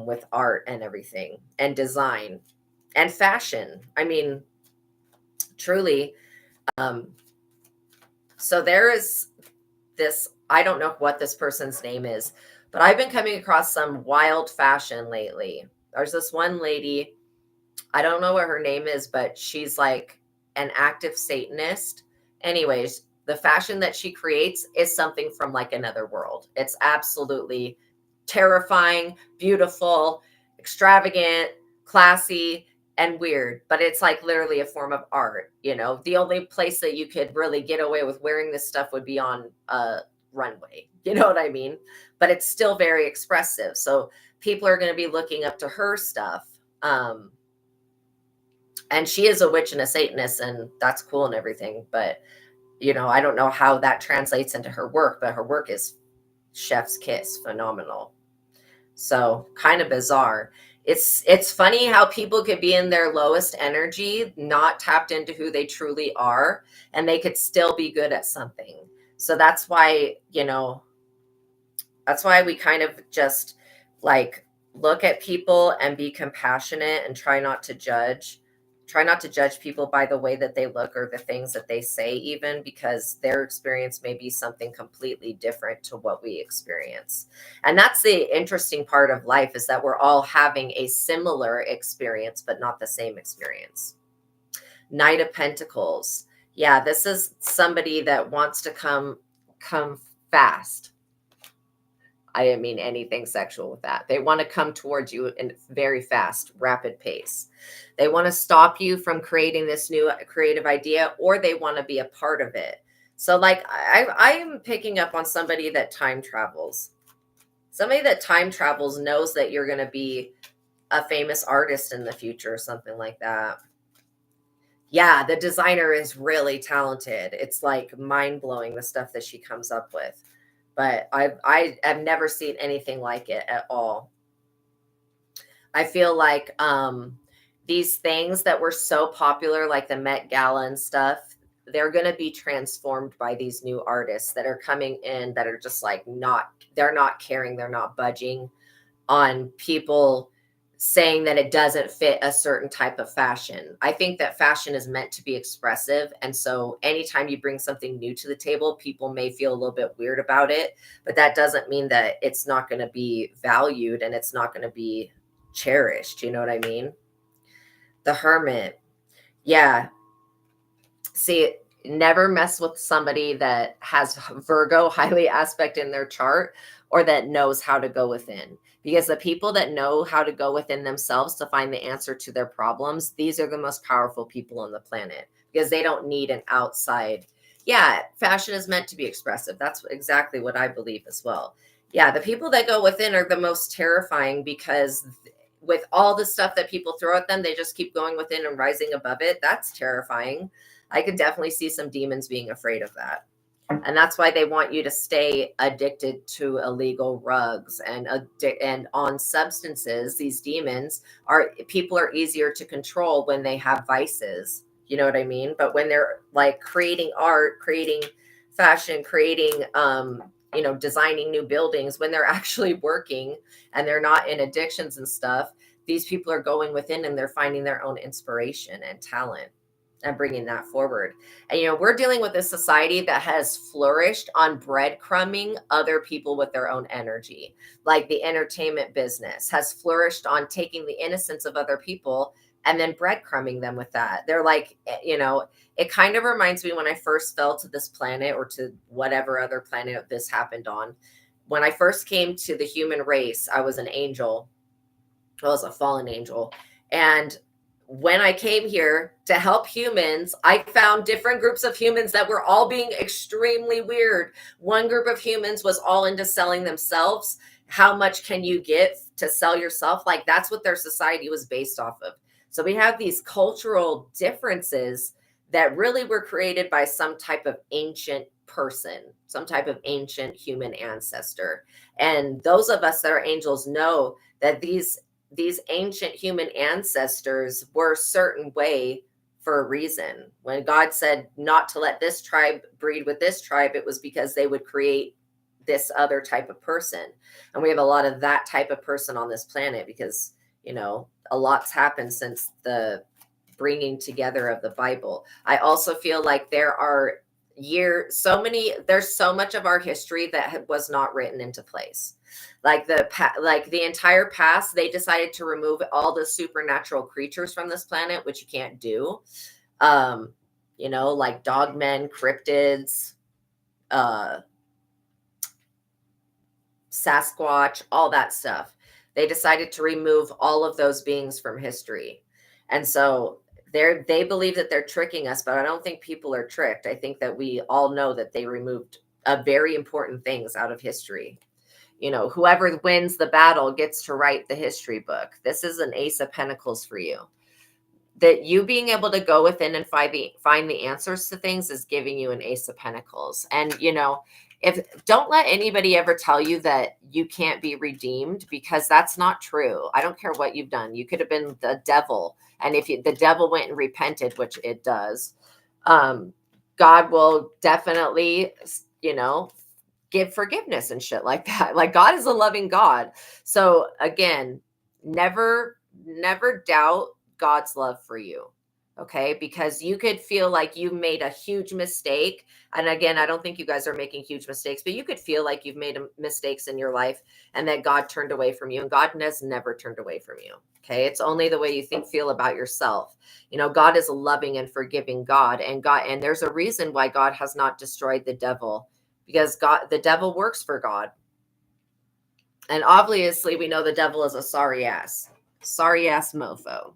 with art and everything, and design and fashion. I mean, truly. So there is this, I don't know what this person's name is, but I've been coming across some wild fashion lately. There's this one lady, I don't know what her name is, but she's like an active Satanist. Anyways, The fashion that she creates is something from like another world. It's absolutely terrifying, beautiful, extravagant, classy, and weird, but it's like literally a form of art. The only place that you could really get away with wearing this stuff would be on a runway. You know what I mean? But it's still very expressive. So people are going to be looking up to her stuff. And she is a witch and a Satanist, and that's cool and everything. But, I don't know how that translates into her work, but her work is chef's kiss, phenomenal. So kind of bizarre. It's funny how people could be in their lowest energy, not tapped into who they truly are, and they could still be good at something. So that's why we kind of just like look at people and be compassionate and try not to judge people by the way that they look or the things that they say, even because their experience may be something completely different to what we experience. And that's the interesting part of life, is that we're all having a similar experience, but not the same experience. Knight of Pentacles. Yeah, this is somebody that wants to come fast. I didn't mean anything sexual with that. They want to come towards you in very fast, rapid pace. They want to stop you from creating this new creative idea, or they want to be a part of it. So like I am picking up on somebody that time travels. Somebody that time travels knows that you're going to be a famous artist in the future or something like that. Yeah, the designer is really talented. It's like mind-blowing, the stuff that she comes up with. But I have never seen anything like it at all. I feel like these things that were so popular, like the Met Gala and stuff, they're going to be transformed by these new artists that are coming in that are just like they're not caring, they're not budging on people saying that it doesn't fit a certain type of fashion. I think that fashion is meant to be expressive. And so anytime you bring something new to the table, people may feel a little bit weird about it, but that doesn't mean that it's not going to be valued and it's not going to be cherished. You know what I mean? The Hermit. Yeah. See, never mess with somebody that has Virgo highly aspect in their chart or that knows how to go within. Because the people that know how to go within themselves to find the answer to their problems, these are the most powerful people on the planet, because they don't need an outside. Yeah, fashion is meant to be expressive. That's exactly what I believe as well. Yeah, the people that go within are the most terrifying, because with all the stuff that people throw at them, they just keep going within and rising above it. That's terrifying. I could definitely see some demons being afraid of that. And that's why they want you to stay addicted to illegal rugs and on substances. These demons people are easier to control when they have vices. You know what I mean? But when they're like creating art, creating fashion, creating, designing new buildings, when they're actually working and they're not in addictions and stuff, these people are going within and they're finding their own inspiration and talent and bringing that forward. And, we're dealing with a society that has flourished on breadcrumbing other people with their own energy. Like the entertainment business has flourished on taking the innocence of other people and then breadcrumbing them with that. They're like, it kind of reminds me when I first fell to this planet, or to whatever other planet this happened on. When I first came to the human race, I was an angel. I was a fallen angel. And when I came here to help humans, I found different groups of humans that were all being extremely weird. One group of humans was all into selling themselves. How much can you get to sell yourself? Like, that's what their society was based off of. So we have these cultural differences that really were created by some type of ancient person, some type of ancient human ancestor. And those of us that are angels know that these ancient human ancestors were a certain way for a reason. When God said not to let this tribe breed with this tribe, it was because they would create this other type of person. And we have a lot of that type of person on this planet because, a lot's happened since the bringing together of the Bible. I also feel like there's so much of our history that was not written into place. Like the entire past, they decided to remove all the supernatural creatures from this planet, which you can't do. Like dogmen, cryptids, Sasquatch, all that stuff. They decided to remove all of those beings from history. And so they believe that they're tricking us, but I don't think people are tricked. I think that we all know that they removed very important things out of history. You know, whoever wins the battle gets to write the history book. This is an Ace of Pentacles for you. That you being able to go within and find the answers to things is giving you an Ace of Pentacles. And, you know, don't let anybody ever tell you that you can't be redeemed, because that's not true. I don't care what you've done. You could have been the devil. And if the devil went and repented, which it does, God will definitely, you know, give forgiveness and shit like that. Like, God is a loving God. So again, never doubt God's love for you. Okay. Because you could feel like you made a huge mistake. And again, I don't think you guys are making huge mistakes, but you could feel like you've made mistakes in your life and that God turned away from you. And God has never turned away from you. Okay. It's only the way you feel about yourself. You know, God is a loving and forgiving God, and there's a reason why God has not destroyed the devil, because the devil works for God. And obviously we know the devil is a sorry ass mofo.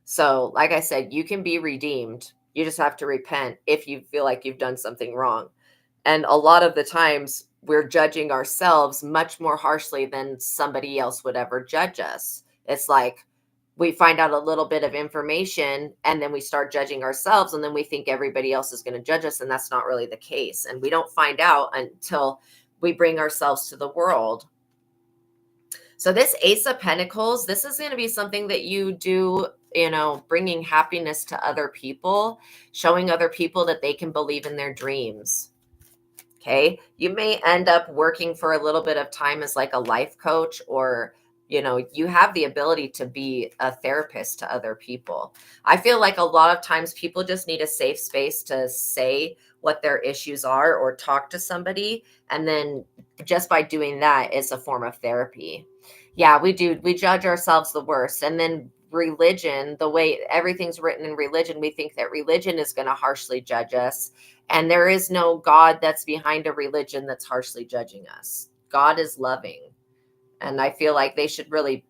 So, like I said, you can be redeemed. You just have to repent if you feel like you've done something wrong. And a lot of the times we're judging ourselves much more harshly than somebody else would ever judge us. It's like we find out a little bit of information and then we start judging ourselves, and then we think everybody else is going to judge us. And that's not really the case. And we don't find out until we bring ourselves to the world. So this Ace of Pentacles, this is going to be something that you do, you know, bringing happiness to other people, showing other people that they can believe in their dreams. Okay. You may end up working for a little bit of time as like a life coach, or, you know, you have the ability to be a therapist to other people. I feel like a lot of times people just need a safe space to say what their issues are or talk to somebody. And then just by doing that, it's a form of therapy. Yeah, we judge ourselves the worst. And then religion, the way everything's written in religion, we think that religion is going to harshly judge us. And there is no God that's behind a religion that's harshly judging us. God is loving. And I feel like they should really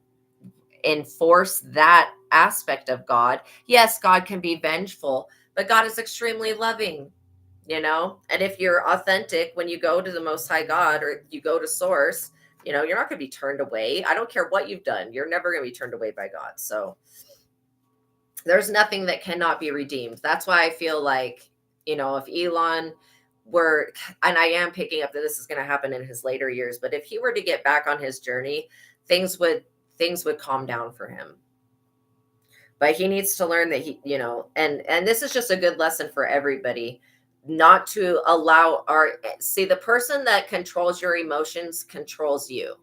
enforce that aspect of God. Yes, God can be vengeful, but God is extremely loving, you know? And if you're authentic when you go to the Most High God, or you go to Source, you know, you're not going to be turned away. I don't care what you've done. You're never going to be turned away by God. So there's nothing that cannot be redeemed. That's why I feel like, you know, if Elon were, and I am picking up that this is going to happen in his later years, but if he were to get back on his journey, things would calm down for him. But he needs to learn that he, you know, and this is just a good lesson for everybody, not to allow the person that controls your emotions controls you.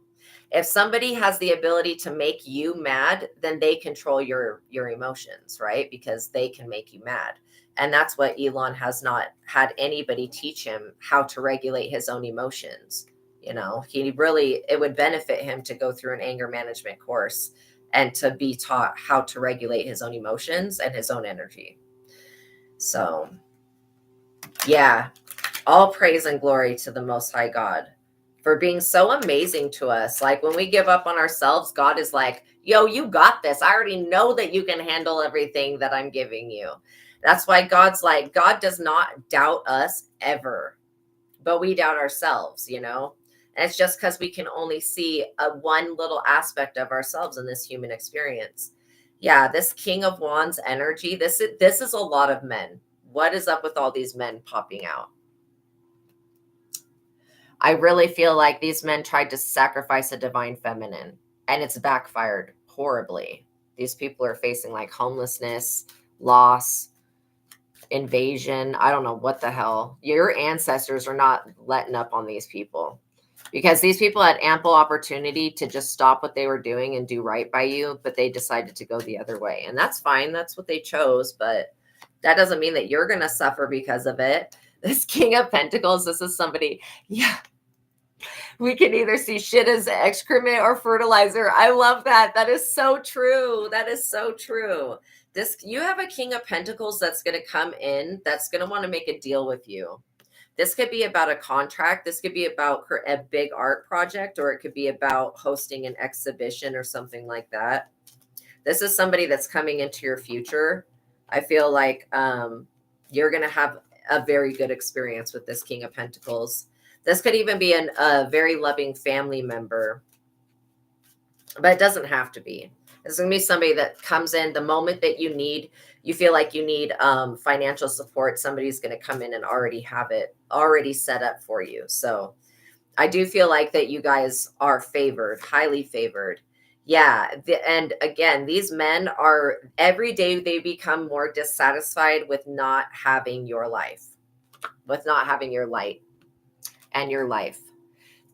If somebody has the ability to make you mad, then they control your emotions, right? Because they can make you mad. And that's what Elon has not had anybody teach him, how to regulate his own emotions. You know, it would benefit him to go through an anger management course and to be taught how to regulate his own emotions and his own energy. So, yeah, all praise and glory to the Most High God for being so amazing to us. Like when we give up on ourselves, God is like, yo, you got this. I already know that you can handle everything that I'm giving you. That's why God's like, God does not doubt us ever, but we doubt ourselves, you know? And it's just because we can only see one little aspect of ourselves in this human experience. Yeah, this King of Wands energy, this is a lot of men. What is up with all these men popping out? I really feel like these men tried to sacrifice a divine feminine, and it's backfired horribly. These people are facing like homelessness, loss, invasion. I don't know what the hell. Your ancestors are not letting up on these people, because these people had ample opportunity to just stop what they were doing and do right by you, but they decided to go the other way. And that's fine. That's what they chose, but that doesn't mean that you're going to suffer because of it. This King of Pentacles, this is somebody, yeah. We can either see shit as excrement or fertilizer. I love that. That is so true. That is so true. You have a King of Pentacles that's going to come in, that's going to want to make a deal with you. This could be about a contract. This could be about a big art project, or it could be about hosting an exhibition or something like that. This is somebody that's coming into your future. I feel like you're going to have a very good experience with this King of Pentacles. This could even be a very loving family member, but it doesn't have to be. It's going to be somebody that comes in the moment that you feel like you need financial support. Somebody's going to come in and already have it already set up for you. So I do feel like that you guys are favored, highly favored. Yeah. And again, these men are, every day they become more dissatisfied with not having your life, with not having your light and your life.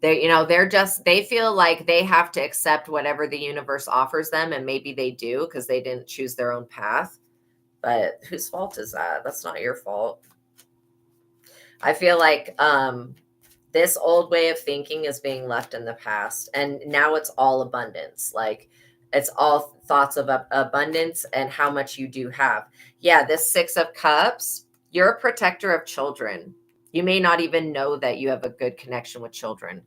They feel like they have to accept whatever the universe offers them. And maybe they do, because they didn't choose their own path. But whose fault is that? That's not your fault. I feel like this old way of thinking is being left in the past. And now it's all abundance. Like, it's all thoughts of abundance and how much you do have. Yeah, this 6 of Cups, you're a protector of children. You may not even know that you have a good connection with children,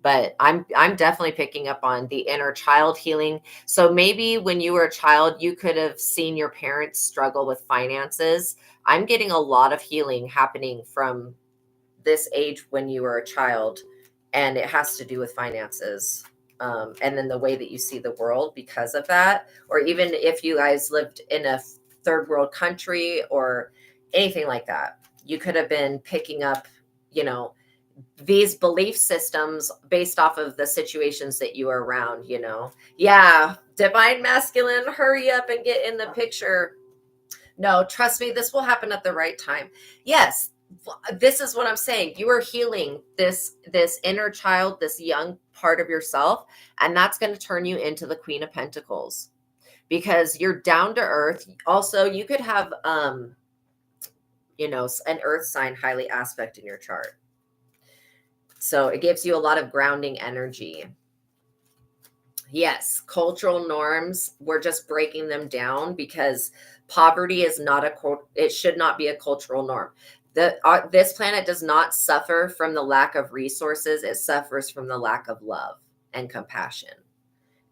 but I'm definitely picking up on the inner child healing. So maybe when you were a child, you could have seen your parents struggle with finances. I'm getting a lot of healing happening from this age when you were a child, and it has to do with finances. And then the way that you see the world because of that, or even if you guys lived in a third world country or anything like that, you could have been picking up, these belief systems based off of the situations that you are around, Yeah, divine masculine, hurry up and get in the picture. No, trust me, this will happen at the right time. Yes, this is what I'm saying. You are healing this inner child, this young part of yourself, and that's going to turn you into the Queen of Pentacles, because you're down to earth. Also, you could have an earth sign highly aspect in your chart. So it gives you a lot of grounding energy. Yes, cultural norms, we're just breaking them down, because poverty is not it should not be a cultural norm. This planet does not suffer from the lack of resources. It suffers from the lack of love and compassion.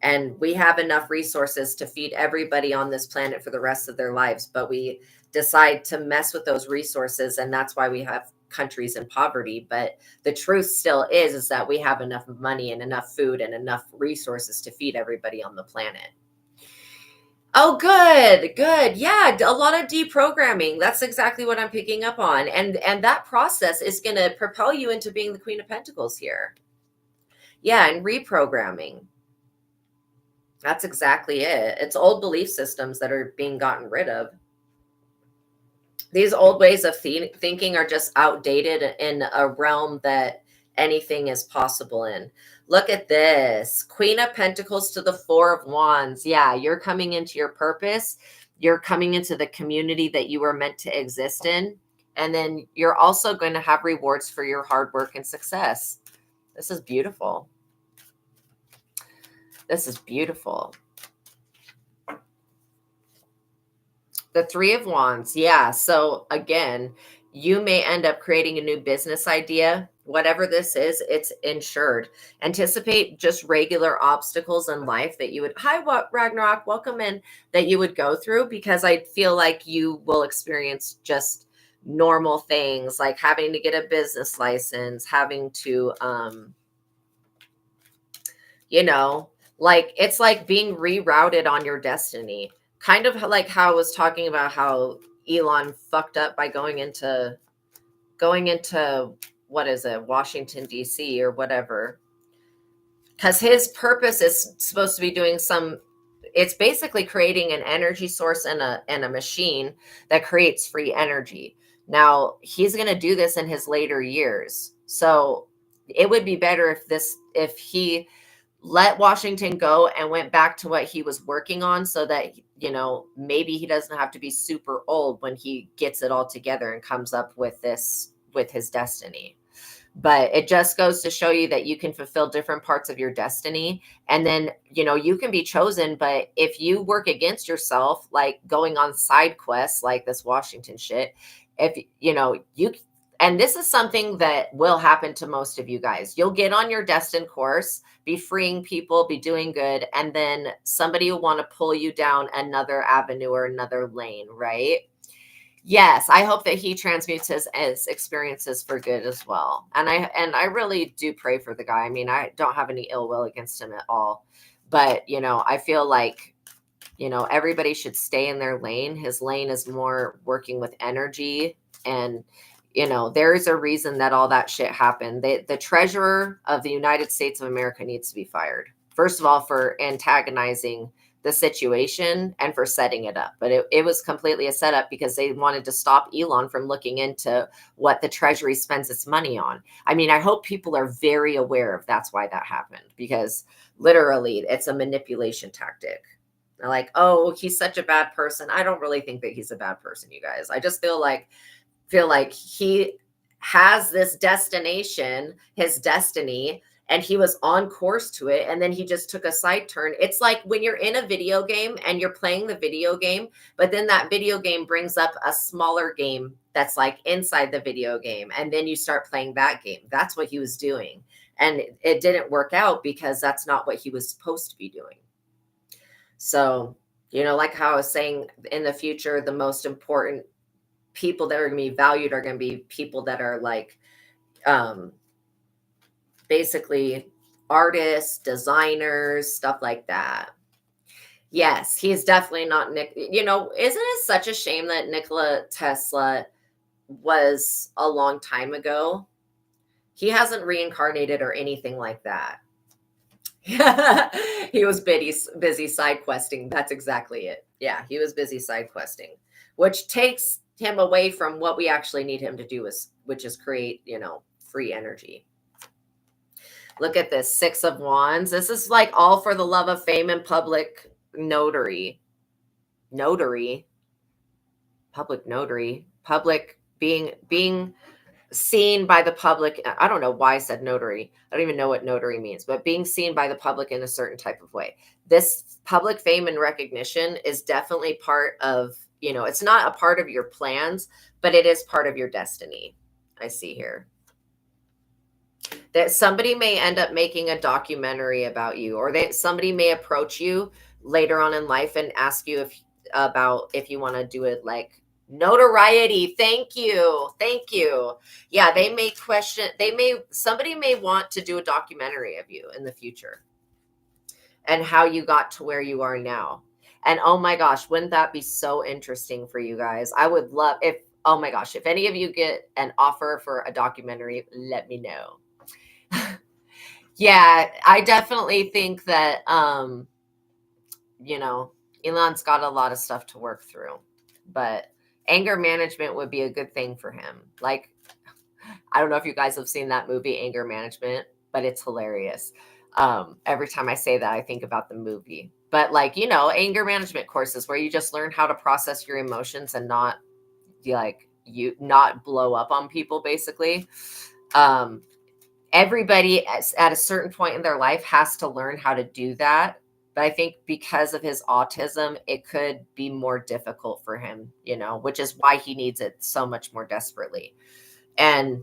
And we have enough resources to feed everybody on this planet for the rest of their lives, but we decide to mess with those resources, and that's why we have countries in poverty. But the truth still is that we have enough money and enough food and enough resources to feed everybody on the planet. Oh, good. Yeah, a lot of deprogramming. That's exactly what I'm picking up on. And that process is going to propel you into being the Queen of Pentacles here. Yeah, and reprogramming. That's exactly it. It's old belief systems that are being gotten rid of. These old ways of thinking are just outdated in a realm that anything is possible in. Look at this. Queen of Pentacles to the 4 of Wands. Yeah, you're coming into your purpose. You're coming into the community that you were meant to exist in. And then you're also going to have rewards for your hard work and success. This is beautiful. This is beautiful. The 3 of Wands. Yeah. So again, you may end up creating a new business idea. Whatever this is, it's insured. Anticipate just regular obstacles in life that you would, hi, what Ragnarok, welcome in, that you would go through, because I feel like you will experience just normal things like having to get a business license, having to, like it's like being rerouted on your destiny. Kind of like how I was talking about how Elon fucked up by going into what is it, Washington, D.C. or whatever. Because his purpose is supposed to be doing it's basically creating an energy source and a machine that creates free energy. Now, he's going to do this in his later years. So it would be better if he let Washington go and went back to what he was working on, so that, maybe he doesn't have to be super old when he gets it all together and comes up with his destiny. But it just goes to show you that you can fulfill different parts of your destiny. And then, you can be chosen. But if you work against yourself, like going on side quests like this Washington shit, if And this is something that will happen to most of you guys. You'll get on your destined course, be freeing people, be doing good, and then somebody will want to pull you down another avenue or another lane, right? Yes, I hope that he transmutes his experiences for good as well. And I really do pray for the guy. I mean, I don't have any ill will against him at all. But, you know, I feel like, you know, everybody should stay in their lane. His lane is more working with energy, and you know, there's a reason that all that shit happened. The treasurer of the United States of America needs to be fired. First of all, for antagonizing the situation and for setting it up. But it was completely a setup because they wanted to stop Elon from looking into what the treasury spends its money on. I mean, I hope people are very aware of that's why that happened, because literally it's a manipulation tactic. They're like, oh, he's such a bad person. I don't really think that he's a bad person, you guys. I just feel like he has this destination, his destiny, and he was on course to it, and then he just took a side turn. It's like when you're in a video game and you're playing the video game, but then that video game brings up a smaller game that's like inside the video game, and then you start playing that game. That's what he was doing. And it didn't work out because that's not what he was supposed to be doing. So, you know, like how I was saying, in the future, the most important people that are going to be valued are going to be people that are like basically artists, designers, stuff like that. Yes, he's definitely not Nick. You know, isn't it such a shame that Nikola Tesla was a long time ago? He hasn't reincarnated or anything like that. He was busy side questing. That's exactly it. Yeah, he was busy side questing, which takes him away from what we actually need him to do, which is create, you know, free energy. Look at this 6 of Wands. This is like all for the love of fame and public notary. Public being seen by the public. I don't know why I said notary. I don't even know what notary means, but being seen by the public in a certain type of way. This public fame and recognition is definitely part of, you know, it's not a part of your plans, but it is part of your destiny. I see here that somebody may end up making a documentary about you, or that somebody may approach you later on in life and ask you if you want to do it like notoriety. Thank you. Yeah, somebody may want to do a documentary of you in the future and how you got to where you are now. And oh my gosh, wouldn't that be so interesting for you guys? I would love oh my gosh, if any of you get an offer for a documentary, let me know. Yeah, I definitely think that you know, Elon's got a lot of stuff to work through, but anger management would be a good thing for him. Like, I don't know if you guys have seen that movie, Anger Management, but it's hilarious. Every time I say that, I think about the movie. But like, you know, anger management courses where you just learn how to process your emotions and not not blow up on people, basically. Everybody at a certain point in their life has to learn how to do that. But I think because of his autism, it could be more difficult for him, you know, which is why he needs it so much more desperately. And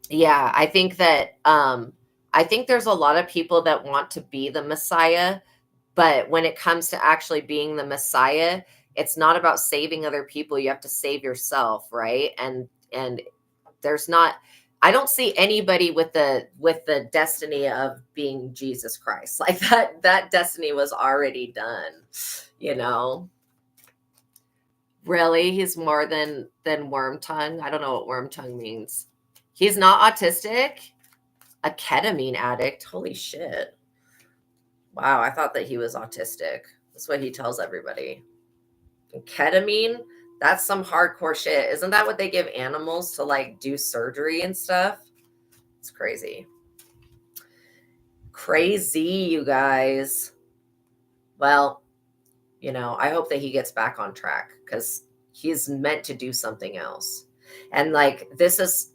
yeah, I think that I think there's a lot of people that want to be the Messiah, but when it comes to actually being the Messiah, it's not about saving other people. You have to save yourself, right? And there's not, I don't see anybody with the destiny of being Jesus Christ. Like that destiny was already done, you know. Really? He's more than worm tongue? I don't know what worm tongue means. He's not autistic? A ketamine addict? Holy shit. Wow, I thought that he was autistic. That's what he tells everybody. Ketamine? That's some hardcore shit. Isn't that what they give animals to like do surgery and stuff? It's crazy. Crazy, you guys. Well, you know, I hope that he gets back on track because he's meant to do something else. And like this is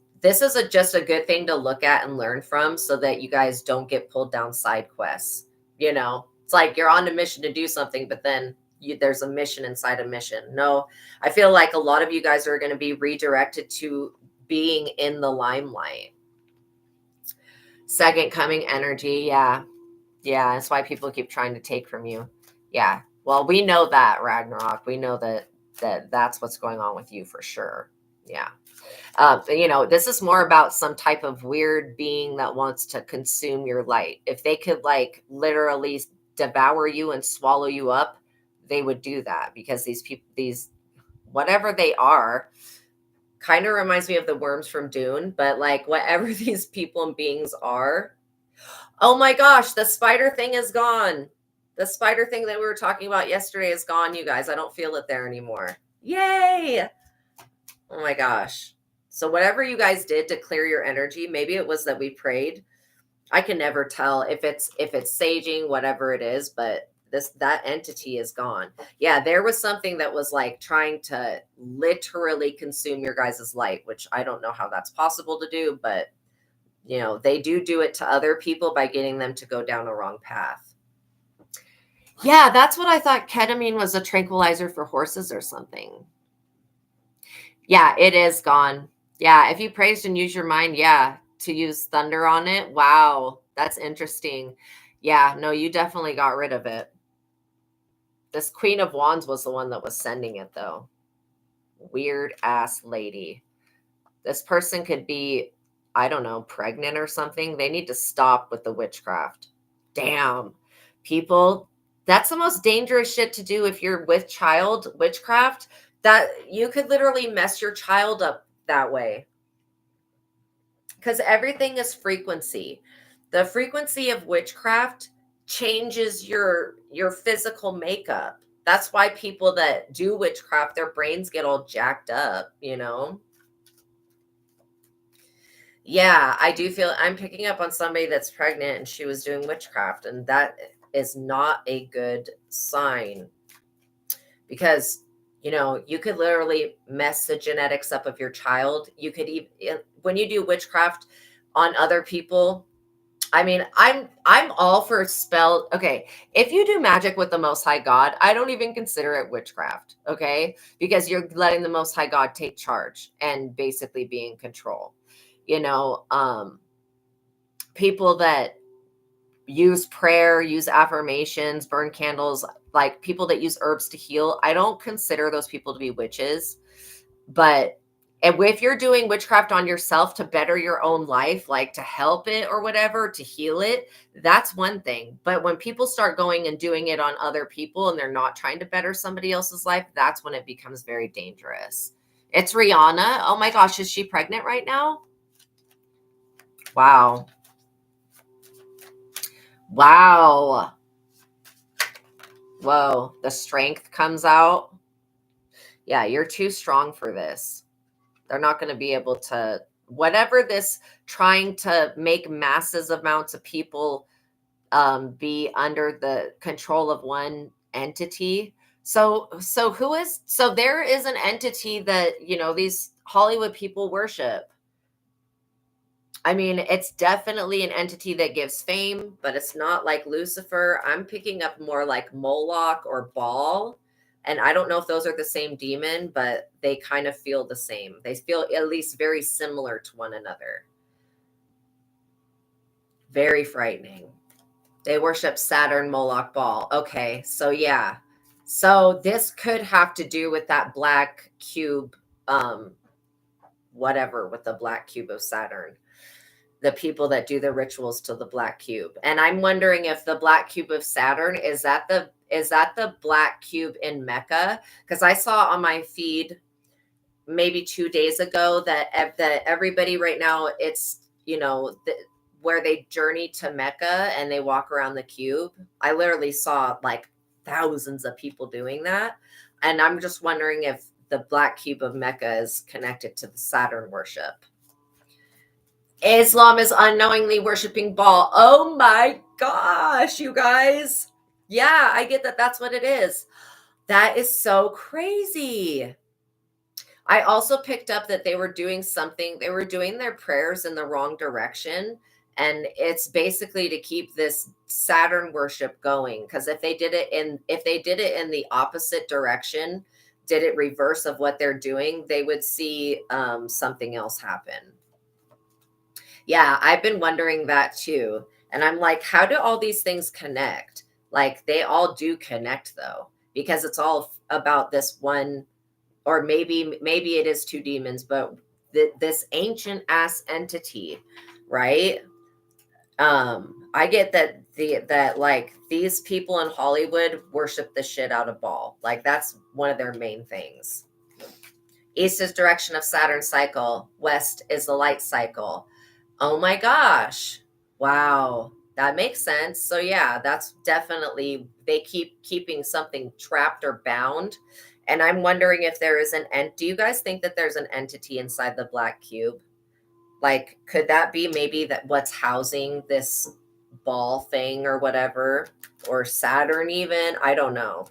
just a good thing to look at and learn from so that you guys don't get pulled down side quests. You know, it's like you're on a mission to do something, but then there's a mission inside a mission. No, I feel like a lot of you guys are going to be redirected to being in the limelight. Second coming energy. Yeah. That's why people keep trying to take from you. Yeah. Well, we know that, Ragnarok. We know that's what's going on with you for sure. Yeah. This is more about some type of weird being that wants to consume your light. If they could like literally devour you and swallow you up, they would do that, because these people, these whatever they are, kind of reminds me of the worms from Dune, but like whatever these people and beings are. Oh my gosh, the spider thing is gone. The spider thing that we were talking about yesterday is gone, you guys. I don't feel it there anymore. Yay! Oh my gosh. So whatever you guys did to clear your energy, maybe it was that we prayed. I can never tell if it's saging, whatever it is, but that entity is gone. Yeah, there was something that was like trying to literally consume your guys' light, which I don't know how that's possible to do, but they do it to other people by getting them to go down a wrong path. Yeah, that's what I thought. Ketamine was a tranquilizer for horses or something. Yeah, it is gone. Yeah, if you praised and use your mind, yeah, to use thunder on it. Wow, that's interesting. Yeah, no, you definitely got rid of it. This Queen of Wands was the one that was sending it, though. Weird ass lady. This person could be, I don't know, pregnant or something. They need to stop with the witchcraft. Damn. People, that's the most dangerous shit to do if you're with child witchcraft. That you could literally mess your child up that way. Because everything is frequency. The frequency of witchcraft changes your physical makeup. That's why people that do witchcraft, their brains get all jacked up, Yeah, I do feel I'm picking up on somebody that's pregnant and she was doing witchcraft, and that is not a good sign, because you could literally mess the genetics up of your child. You could even, when you do witchcraft on other people, I mean, I'm all for spell. Okay, if you do magic with the Most High God, I don't even consider it witchcraft. Okay, because you're letting the Most High God take charge and basically be in control. People that use prayer, use affirmations, burn candles, like people that use herbs to heal, I don't consider those people to be witches. But if you're doing witchcraft on yourself to better your own life, like to help it or whatever, to heal it, that's one thing. But when people start going and doing it on other people and they're not trying to better somebody else's life, that's when it becomes very dangerous. It's Rihanna. Oh my gosh, is she pregnant right now? Wow. Wow. Whoa, the strength comes out. Yeah, you're too strong for this. They're not going to be able to, whatever this trying to make masses amounts of people be under the control of one entity. So there is an entity that, these Hollywood people worship. I mean, it's definitely an entity that gives fame, but it's not like Lucifer. I'm picking up more like Moloch or Baal. And I don't know if those are the same demon, but they kind of feel the same. They feel at least very similar to one another. Very frightening. They worship Saturn, Moloch, Baal. Okay, so yeah. So this could have to do with that black cube, whatever, with the black cube of Saturn. The people that do the rituals to the black cube. And I'm wondering if the black cube of Saturn is that the black cube in Mecca? Because I saw on my feed maybe 2 days ago that everybody right now, it's where they journey to Mecca and they walk around the cube. I literally saw like thousands of people doing that, and I'm just wondering if the black cube of Mecca is connected to the Saturn worship. Islam is unknowingly worshiping Baal. Oh my gosh, you guys. Yeah, I get that. That's what it is. That is so crazy. I also picked up that they were doing something. They were doing their prayers in the wrong direction. And it's basically to keep this Saturn worship going. Because if they did it in the opposite direction, did it reverse of what they're doing, they would see something else happen. Yeah, I've been wondering that too. And I'm like, how do all these things connect? Like they all do connect though, because it's all about this one, or maybe it is two demons, but this ancient ass entity, right? I get that that like these people in Hollywood worship the shit out of Baal. Like that's one of their main things. East is direction of Saturn's cycle. West is the light cycle. Oh my gosh. Wow. That makes sense. So yeah, that's definitely, they keep keeping something trapped or bound. And I'm wondering if there is do you guys think that there's an entity inside the black cube? Like, could that be maybe that what's housing this ball thing or whatever, or Saturn even? I don't know.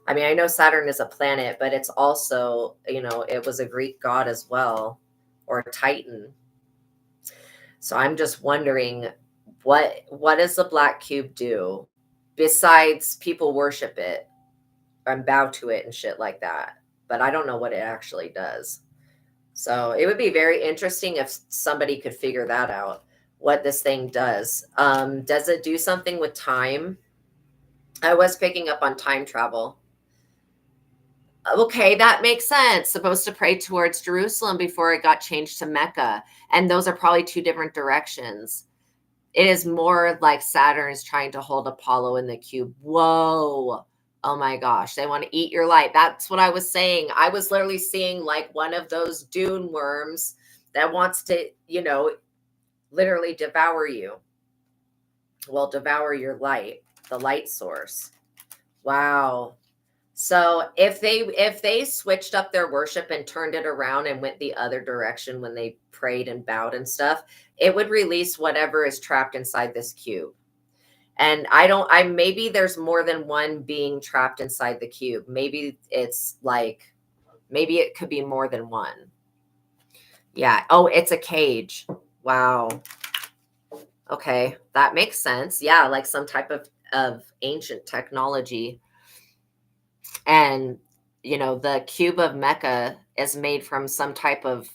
I mean, I know Saturn is a planet, but it's also, it was a Greek god as well, or Titan. So I'm just wondering what does the black cube do besides people worship it and bow to it and shit like that. But I don't know what it actually does. So it would be very interesting if somebody could figure that out, what this thing does. Does it do something with time? I was picking up on time travel. Okay, that makes sense. Supposed to pray towards Jerusalem before it got changed to Mecca. And those are probably two different directions. It is more like Saturn's trying to hold Apollo in the cube. Whoa. Oh my gosh. They want to eat your light. That's what I was saying. I was literally seeing like one of those dune worms that wants to, literally devour you. Well, devour your light, the light source. Wow. So if they switched up their worship and turned it around and went the other direction when they prayed and bowed and stuff, it would release whatever is trapped inside this cube. And maybe there's more than one being trapped inside the cube. Maybe it could be more than one. Yeah. Oh, it's a cage. Wow. Okay. That makes sense. Yeah. Like some type of ancient technology. And the cube of Mecca is made from some type of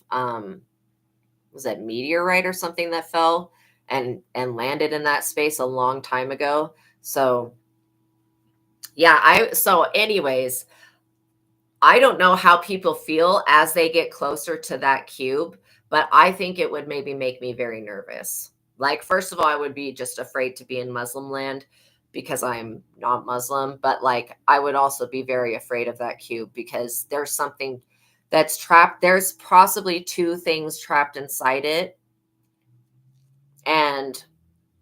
was it meteorite or something that fell and landed in that space a long time ago. So yeah, so anyways, I don't know how people feel as they get closer to that cube, but I think it would maybe make me very nervous. Like, first of all, I would be just afraid to be in Muslim land because I'm not Muslim, but like I would also be very afraid of that cube because there's something that's trapped. There's possibly two things trapped inside it. And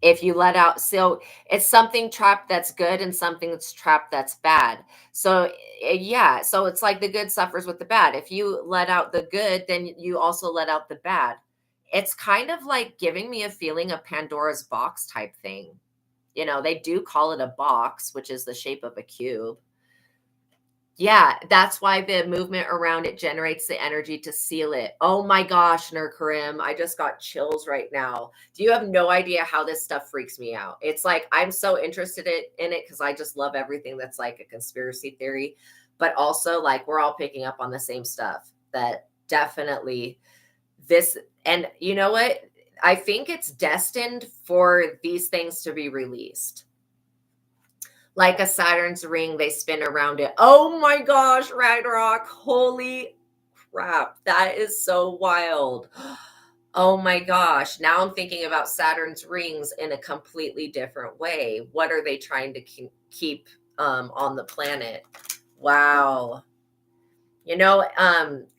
if you let out, so it's something trapped that's good and something that's trapped that's bad. So yeah, so it's like the good suffers with the bad. If you let out the good, then you also let out the bad. It's kind of like giving me a feeling of Pandora's box type thing. They do call it a box, which is the shape of a cube. Yeah, that's why the movement around it generates the energy to seal it. Oh my gosh, Nurkarim, I just got chills right now. Do you have no idea how this stuff freaks me out? It's like I'm so interested in it because I just love everything that's like a conspiracy theory, but also like we're all picking up on the same stuff that definitely this, and you know what? I think it's destined for these things to be released. Like a Saturn's ring, they spin around it. Oh my gosh, Ragnarok. Holy crap. That is so wild. Oh my gosh. Now I'm thinking about Saturn's rings in a completely different way. What are they trying to keep on the planet? Wow.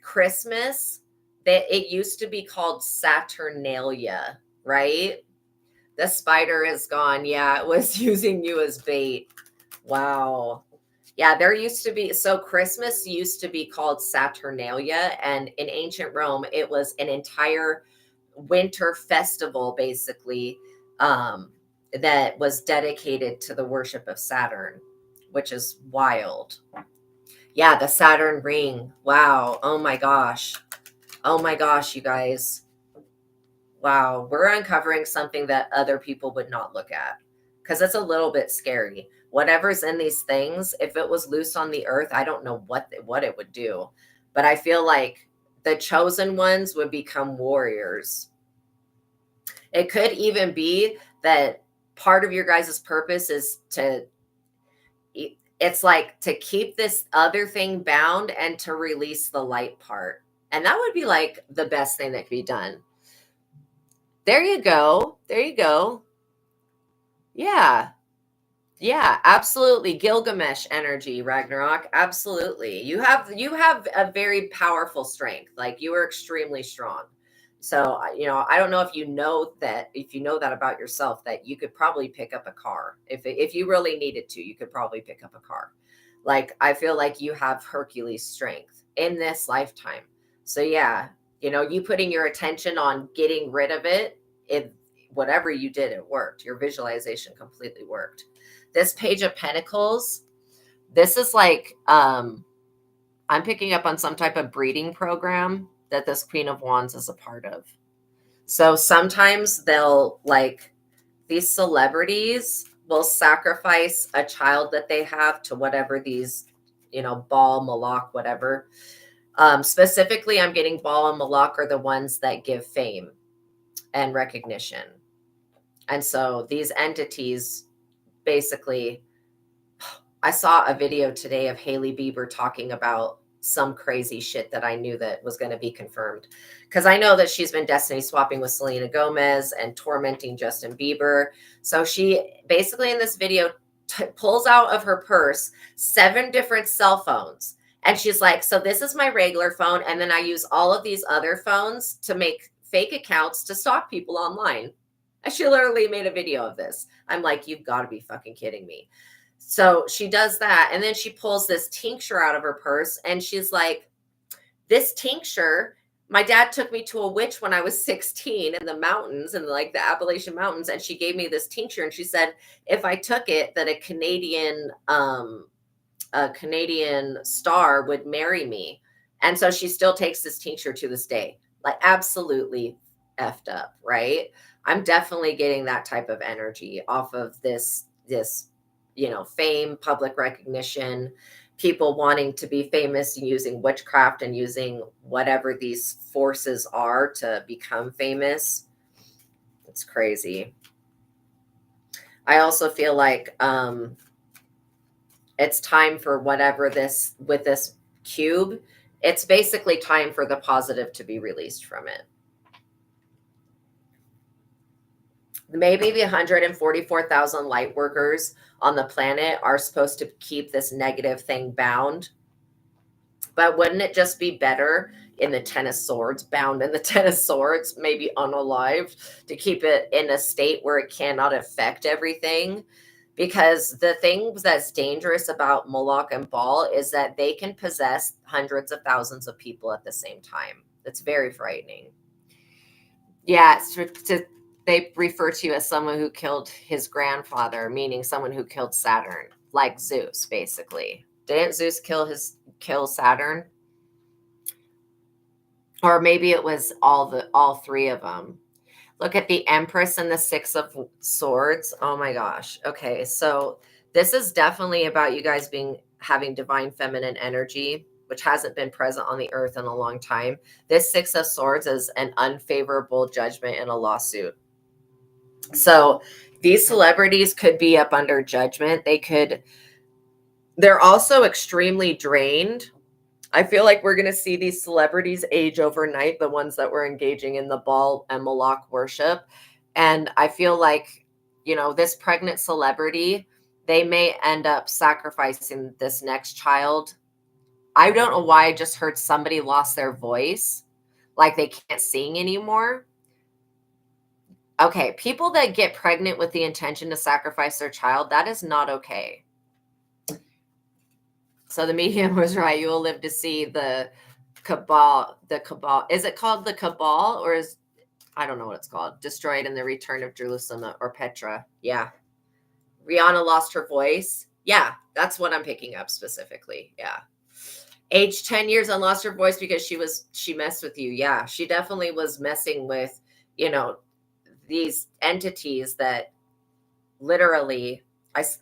Christmas, it used to be called Saturnalia, right? The spider is gone. Yeah, it was using you as bait. Wow. Yeah, there used to be, so Christmas used to be called Saturnalia. And in ancient Rome, it was an entire winter festival, basically, that was dedicated to the worship of Saturn, which is wild. Yeah, the Saturn ring. Wow. Oh my gosh. Oh my gosh, you guys. Wow. We're uncovering something that other people would not look at because it's a little bit scary. whatever's in these things, if it was loose on the earth, I don't know what it would do. But I feel like the chosen ones would become warriors. It could even be that part of your guys' purpose is it's like to keep this other thing bound and to release the light part. And that would be like the best thing that could be done. There you go. There you go. Yeah. Yeah, absolutely. Gilgamesh energy, Ragnarok. Absolutely. You have a very powerful strength. Like you are extremely strong. So, I don't know if you know that about yourself, that you could probably pick up a car. If you really needed to, you could probably pick up a car. Like I feel like you have Hercules strength in this lifetime. So yeah, you putting your attention on getting rid of it, whatever you did, it worked. Your visualization completely worked. This Page of Pentacles, this is like I'm picking up on some type of breeding program that this Queen of Wands is a part of. So sometimes these celebrities will sacrifice a child that they have to whatever these, Baal, Moloch, whatever. Specifically, I'm getting Baal and Moloch are the ones that give fame and recognition. And so these entities basically, I saw a video today of Hailey Bieber talking about some crazy shit that I knew that was going to be confirmed. Because I know that she's been destiny swapping with Selena Gomez and tormenting Justin Bieber. So she basically in this video pulls out of her purse 7 different cell phones. And she's like, so this is my regular phone. And then I use all of these other phones to make fake accounts to stalk people online. And she literally made a video of this. I'm like, you've got to be fucking kidding me. So she does that. And then she pulls this tincture out of her purse. And she's like, this tincture, my dad took me to a witch when I was 16 in the mountains, in like the Appalachian Mountains. And she gave me this tincture. And she said, if I took it, that a Canadian star would marry me. And so she still takes this tincture to this day. Like absolutely effed up, right? I'm definitely getting that type of energy off of this, fame, public recognition, people wanting to be famous and using witchcraft and using whatever these forces are to become famous. It's crazy. I also feel like it's time for whatever this, with this cube, it's basically time for the positive to be released from it. Maybe the 144,000 light workers on the planet are supposed to keep this negative thing bound. But wouldn't it just be better in the 10 of Swords, bound in the 10 of Swords, maybe unalived, to keep it in a state where it cannot affect everything? Because the thing that's dangerous about Moloch and Baal is that they can possess hundreds of thousands of people at the same time. It's very frightening. Yeah, they refer to you as someone who killed his grandfather, meaning someone who killed Saturn, like Zeus, basically. Didn't Zeus kill Saturn? Or maybe it was all 3 of them. Look at the Empress and the 6 of Swords. Oh my gosh. Okay, so this is definitely about you guys having divine feminine energy, which hasn't been present on the earth in a long time. This 6 of Swords is an unfavorable judgment in a lawsuit. So these celebrities could be up under judgment. They're also extremely drained. I feel like we're going to see these celebrities age overnight, the ones that were engaging in the Baal and Moloch worship. And I feel like, this pregnant celebrity, they may end up sacrificing this next child. I don't know why I just heard somebody lost their voice, like they can't sing anymore. Okay, people that get pregnant with the intention to sacrifice their child, that is not okay. So the medium was right. You will live to see the cabal. Is it called the cabal, or I don't know what it's called. Destroyed in the return of Jerusalem, or Petra. Yeah. Rihanna lost her voice. Yeah, that's what I'm picking up specifically. Yeah. Age 10 years and lost her voice because she messed with you. Yeah, she definitely was messing with, these entities that literally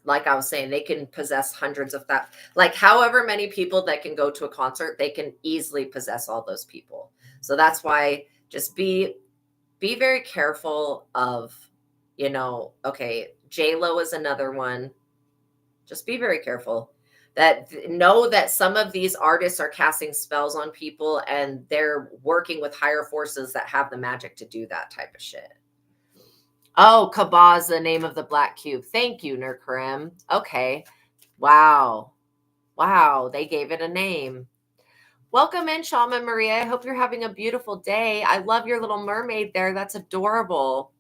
like I was saying, they can possess hundreds of that, like however many people that can go to a concert, they can easily possess all those people. So that's why just be very careful of, okay, J-Lo is another one. Just be very careful that know that some of these artists are casting spells on people and they're working with higher forces that have the magic to do that type of shit. Oh, Kabah is the name of the black cube. Thank you, Nurkarim. Okay. Wow. Wow. They gave it a name. Welcome in, Shaman Maria. I hope you're having a beautiful day. I love your little mermaid there. That's adorable.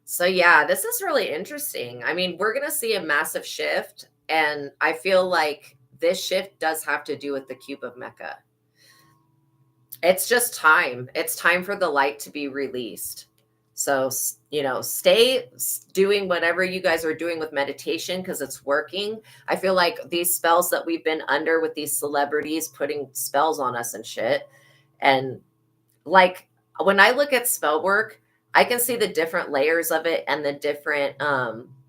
So yeah, this is really interesting. I mean, we're going to see a massive shift. And I feel like this shift does have to do with the Cube of Mecca. It's just time. It's time for the light to be released. So, stay doing whatever you guys are doing with meditation because it's working. I feel like these spells that we've been under with these celebrities putting spells on us and shit. And like when I look at spell work, I can see the different layers of it and the different,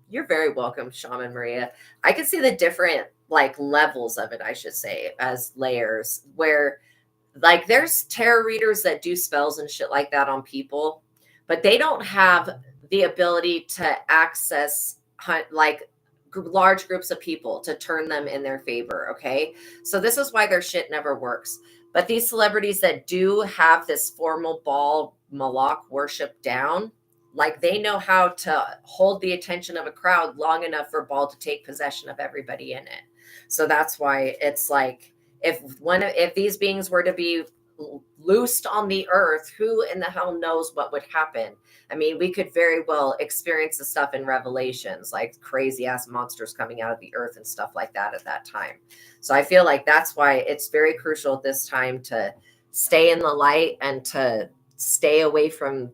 you're very welcome, Shaman Maria. I can see the different like levels of it, I should say, as layers where like there's tarot readers that do spells and shit like that on people, but they don't have the ability to access like large groups of people to turn them in their favor. Okay. So this is why their shit never works. But these celebrities that do have this formal Baal Moloch worship down, like they know how to hold the attention of a crowd long enough for Baal to take possession of everybody in it. So that's why it's like, if these beings were to be loosed on the earth, who in the hell knows what would happen? I mean, we could very well experience the stuff in Revelations, like crazy ass monsters coming out of the earth and stuff like that at that time. So I feel like that's why it's very crucial at this time to stay in the light and to stay away from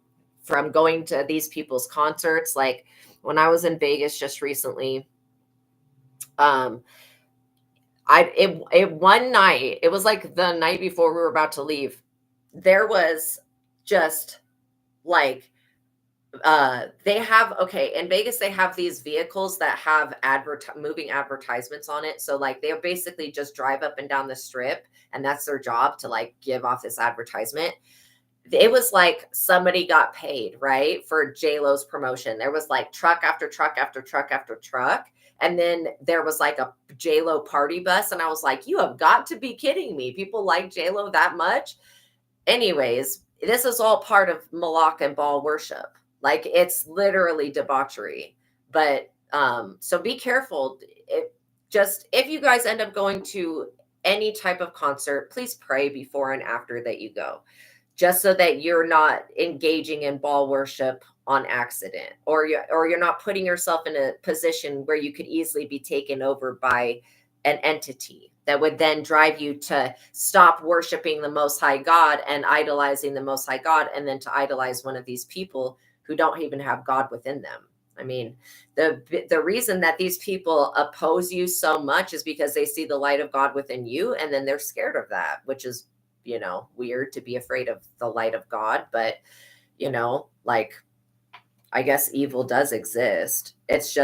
going to these people's concerts. Like when I was in Vegas just recently, one night, it was like the night before we were about to leave, there was just like they have, okay, in Vegas they have these vehicles that have moving advertisements on it. So like they basically just drive up and down the strip and that's their job, to like give off this advertisement. It was like somebody got paid, right, for J-Lo's promotion. There was like truck after truck after truck after truck. And then there was like a J-Lo party bus. And I was like, you have got to be kidding me. People like J-Lo that much? Anyways, this is all part of Moloch and Baal worship. Like it's literally debauchery. But so be careful. If you guys end up going to any type of concert, please pray before and after that you go, just so that you're not engaging in Baal worship on accident, or you're not putting yourself in a position where you could easily be taken over by an entity that would then drive you to stop worshiping the Most High God and idolizing the Most High God, and then to idolize one of these people who don't even have God within them. I mean, the reason that these people oppose you so much is because they see the light of God within you, and then they're scared of that, which is, weird to be afraid of the light of God. But, like, I guess evil does exist. It's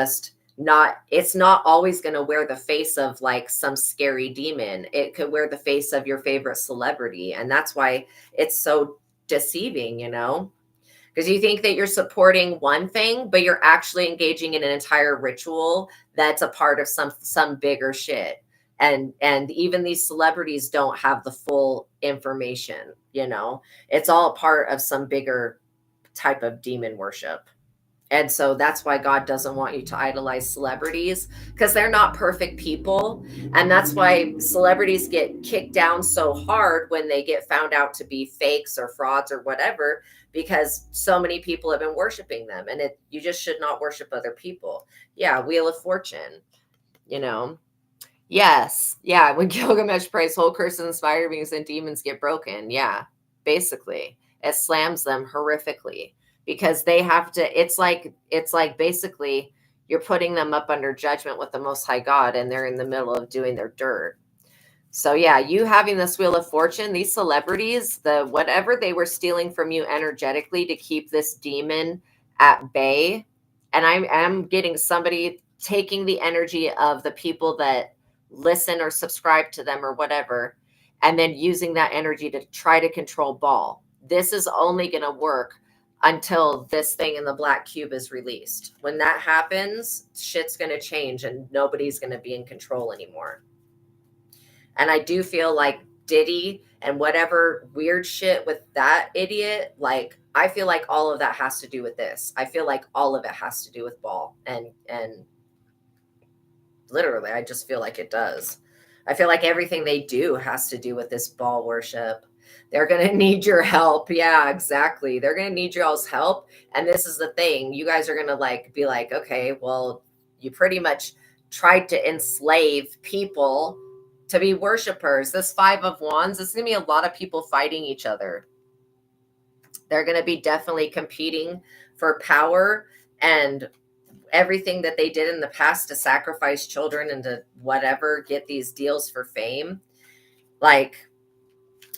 not always going to wear the face of like some scary demon. It could wear the face of your favorite celebrity. And that's why it's so deceiving, because you think that you're supporting one thing, but you're actually engaging in an entire ritual that's a part of some bigger shit. And even these celebrities don't have the full information, it's all part of some bigger type of demon worship. And so that's why God doesn't want you to idolize celebrities, because they're not perfect people. And that's why celebrities get kicked down so hard when they get found out to be fakes or frauds or whatever, because so many people have been worshiping them. And you just should not worship other people. Yeah, Wheel of Fortune, Yes. Yeah. When Gilgamesh prays, whole curse and inspired beings and demons get broken. Yeah. Basically, it slams them horrifically, because they have to, it's like basically you're putting them up under judgment with the Most High God, and they're in the middle of doing their dirt. So yeah, you having this Wheel of Fortune, these celebrities, whatever they were stealing from you energetically to keep this demon at bay And I'm getting somebody taking the energy of the people that listen or subscribe to them or whatever, and then using that energy to try to control Ball. This is only going to work until this thing in the black cube is released. When that happens, shit's going to change and nobody's going to be in control anymore. And I do feel like Diddy and whatever weird shit with that idiot, like I feel like all of that has to do with this. I feel like all of it has to do with Ball, and literally I just feel like it does. I feel like everything they do has to do with this Ball worship. They're going to need your help. Yeah, exactly. They're going to need y'all's help. And this is the thing. You guys are going to like be like, okay, well, you pretty much tried to enslave people to be worshipers. This Five of Wands, this is going to be a lot of people fighting each other. They're going to be definitely competing for power, and everything that they did in the past to sacrifice children and to whatever, get these deals for fame. Like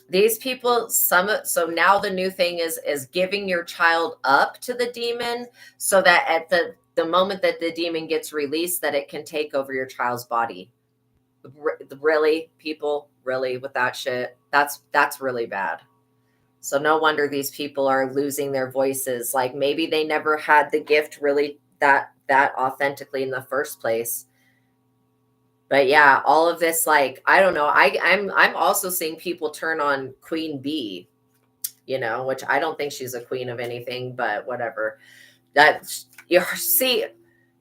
these people, so now the new thing is giving your child up to the demon so that at the moment that the demon gets released, that it can take over your child's body. Really, people, really, with that shit, that's really bad. So no wonder these people are losing their voices. Like maybe they never had the gift really that authentically in the first place. But yeah, all of this, like, I don't know. I'm also seeing people turn on Queen Bee, you know, which I don't think she's a queen of anything, but whatever. See,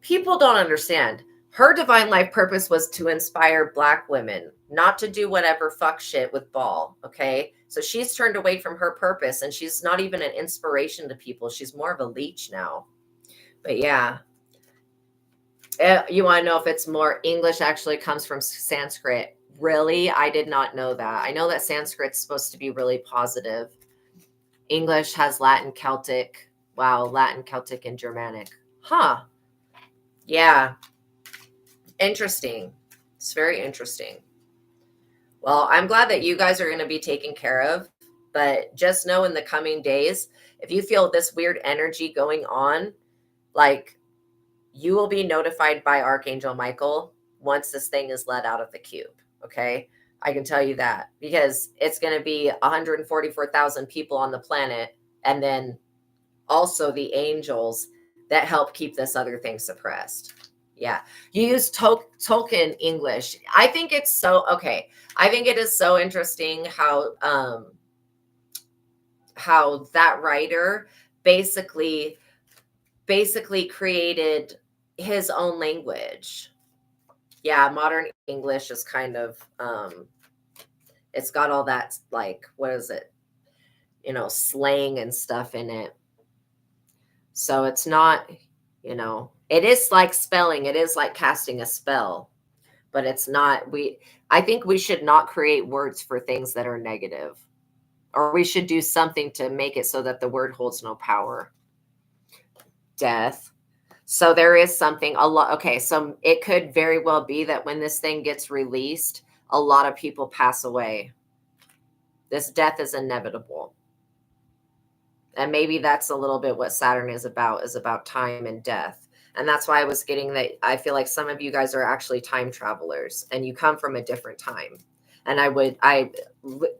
people don't understand. Her divine life purpose was to inspire Black women, not to do whatever fuck shit with Ball. Okay. So she's turned away from her purpose, and she's not even an inspiration to people. She's more of a leech now. But yeah. You want to know if it's more English actually comes from Sanskrit? Really? I did not know that. I know that Sanskrit's supposed to be really positive. English has Latin, Celtic. Wow, Latin, Celtic, and Germanic. Huh. Yeah. Interesting. It's very interesting. Well, I'm glad that you guys are going to be taken care of, but just know in the coming days, if you feel this weird energy going on, like, you will be notified by Archangel Michael once this thing is let out of the cube. Okay. I can tell you that, because it's going to be 144,000 people on the planet. And then also the angels that help keep this other thing suppressed. Yeah. You use Tolkien English. I think it's so, okay. I think it is so interesting how that writer basically created his own language. Yeah, modern English is kind of it's got all that, like, what is it? You know, slang and stuff in it. So it's not, you know, it is like spelling, it is like casting a spell, but it's not. I think we should not create words for things that are negative, or we should do something to make it so that the word holds no power. Death. So there is something a lot. Okay. So it could very well be that when this thing gets released, a lot of people pass away. This death is inevitable. And maybe that's a little bit what Saturn is about time and death. And that's why I was getting that. I feel like some of you guys are actually time travelers and you come from a different time. And I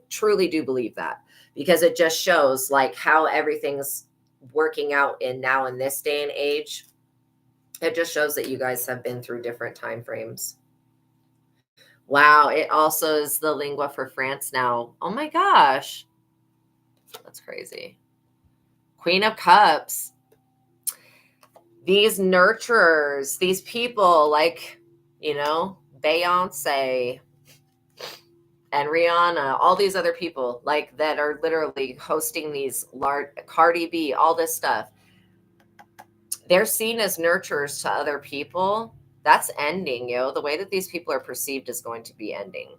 truly do believe that, because it just shows like how everything's working out in now in this day and age. It just shows that you guys have been through different time frames. Wow. It also is the lingua for France now. Oh my gosh. That's crazy. Queen of Cups. These nurturers, these people like, you know, Beyonce and Rihanna, all these other people like that are literally hosting these large, Cardi B, all this stuff. They're seen as nurturers to other people. That's ending, yo. The way that these people are perceived is going to be ending.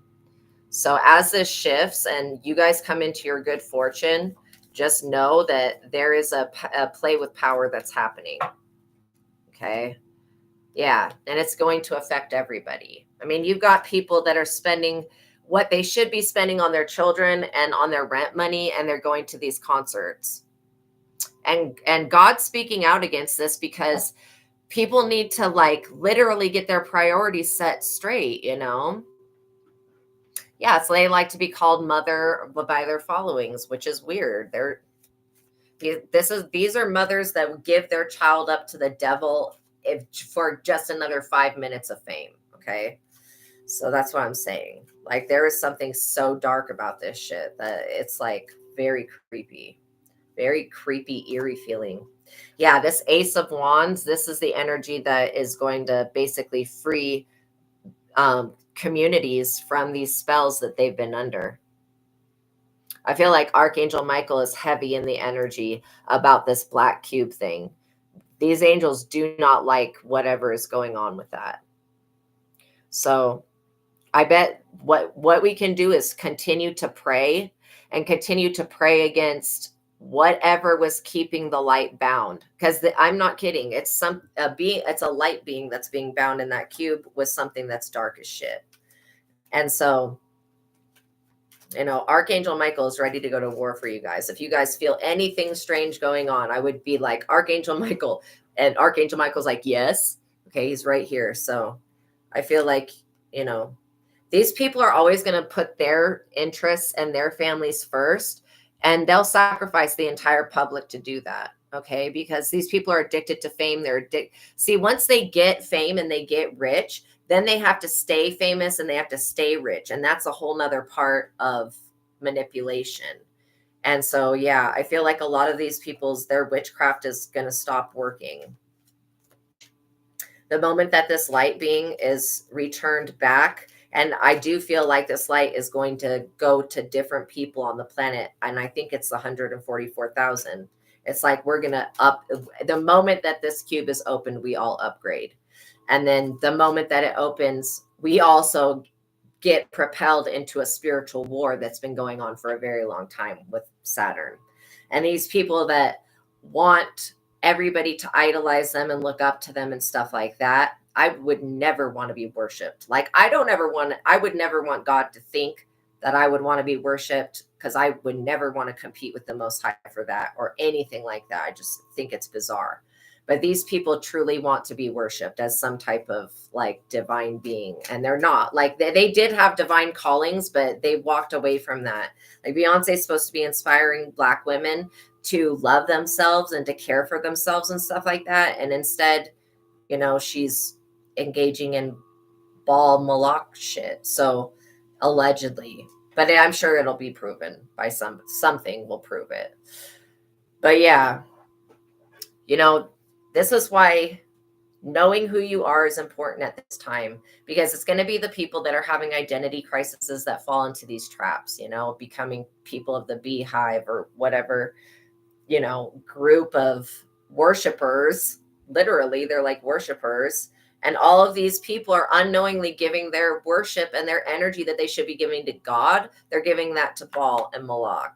So as this shifts and you guys come into your good fortune, just know that there is a play with power that's happening. Okay. Yeah. And it's going to affect everybody. I mean, you've got people that are spending what they should be spending on their children and on their rent money, and they're going to these concerts. And God's speaking out against this, because people need to like literally get their priorities set straight, you know? Yeah, so they like to be called mother by their followings, which is weird. These are mothers that give their child up to the devil if for just another 5 minutes of fame. Okay. So that's what I'm saying. Like there is something so dark about this shit that it's like very creepy, eerie feeling. Yeah, this Ace of Wands, this is the energy that is going to basically free communities from these spells that they've been under. I feel like Archangel Michael is heavy in the energy about this black cube thing. These angels do not like whatever is going on with that. So I bet what we can do is continue to pray and continue to pray against whatever was keeping the light bound, because I'm not kidding, it's it's a light being that's being bound in that cube with something that's dark as shit. And so, you know, Archangel Michael is ready to go to war for you guys. If you guys feel anything strange going on, I would be like, Archangel Michael. And Archangel Michael's like, yes. Okay, he's right here. So I feel like, you know, these people are always going to put their interests and their families first, and they'll sacrifice the entire public to do that. Okay, because these people are addicted to fame. See, once they get fame and they get rich, then they have to stay famous and they have to stay rich. And that's a whole nother part of manipulation. And so, yeah, I feel like a lot of these their witchcraft is going to stop working. The moment that this light being is returned back, and I do feel like this light is going to go to different people on the planet. And I think it's 144,000. It's like we're going to the moment that this cube is opened, we all upgrade. And then the moment that it opens, we also get propelled into a spiritual war that's been going on for a very long time with Saturn. And these people that want everybody to idolize them and look up to them and stuff like that, I would never want to be worshiped. Like I would never want God to think that I would want to be worshiped, because I would never want to compete with the Most High for that or anything like that. I just think it's bizarre. But these people truly want to be worshiped as some type of like divine being. And they're not. Like they did have divine callings, but they walked away from that. Like Beyonce is supposed to be inspiring Black women to love themselves and to care for themselves and stuff like that. And instead, you know, she's engaging in ball malak shit. So allegedly, but I'm sure it'll be proven by something will prove it. But yeah, you know, this is why knowing who you are is important at this time, because it's going to be the people that are having identity crises that fall into these traps, you know, becoming people of the beehive or whatever, you know, group of worshipers. Literally, they're like worshipers. And all of these people are unknowingly giving their worship and their energy that they should be giving to God. They're giving that to Baal and Moloch.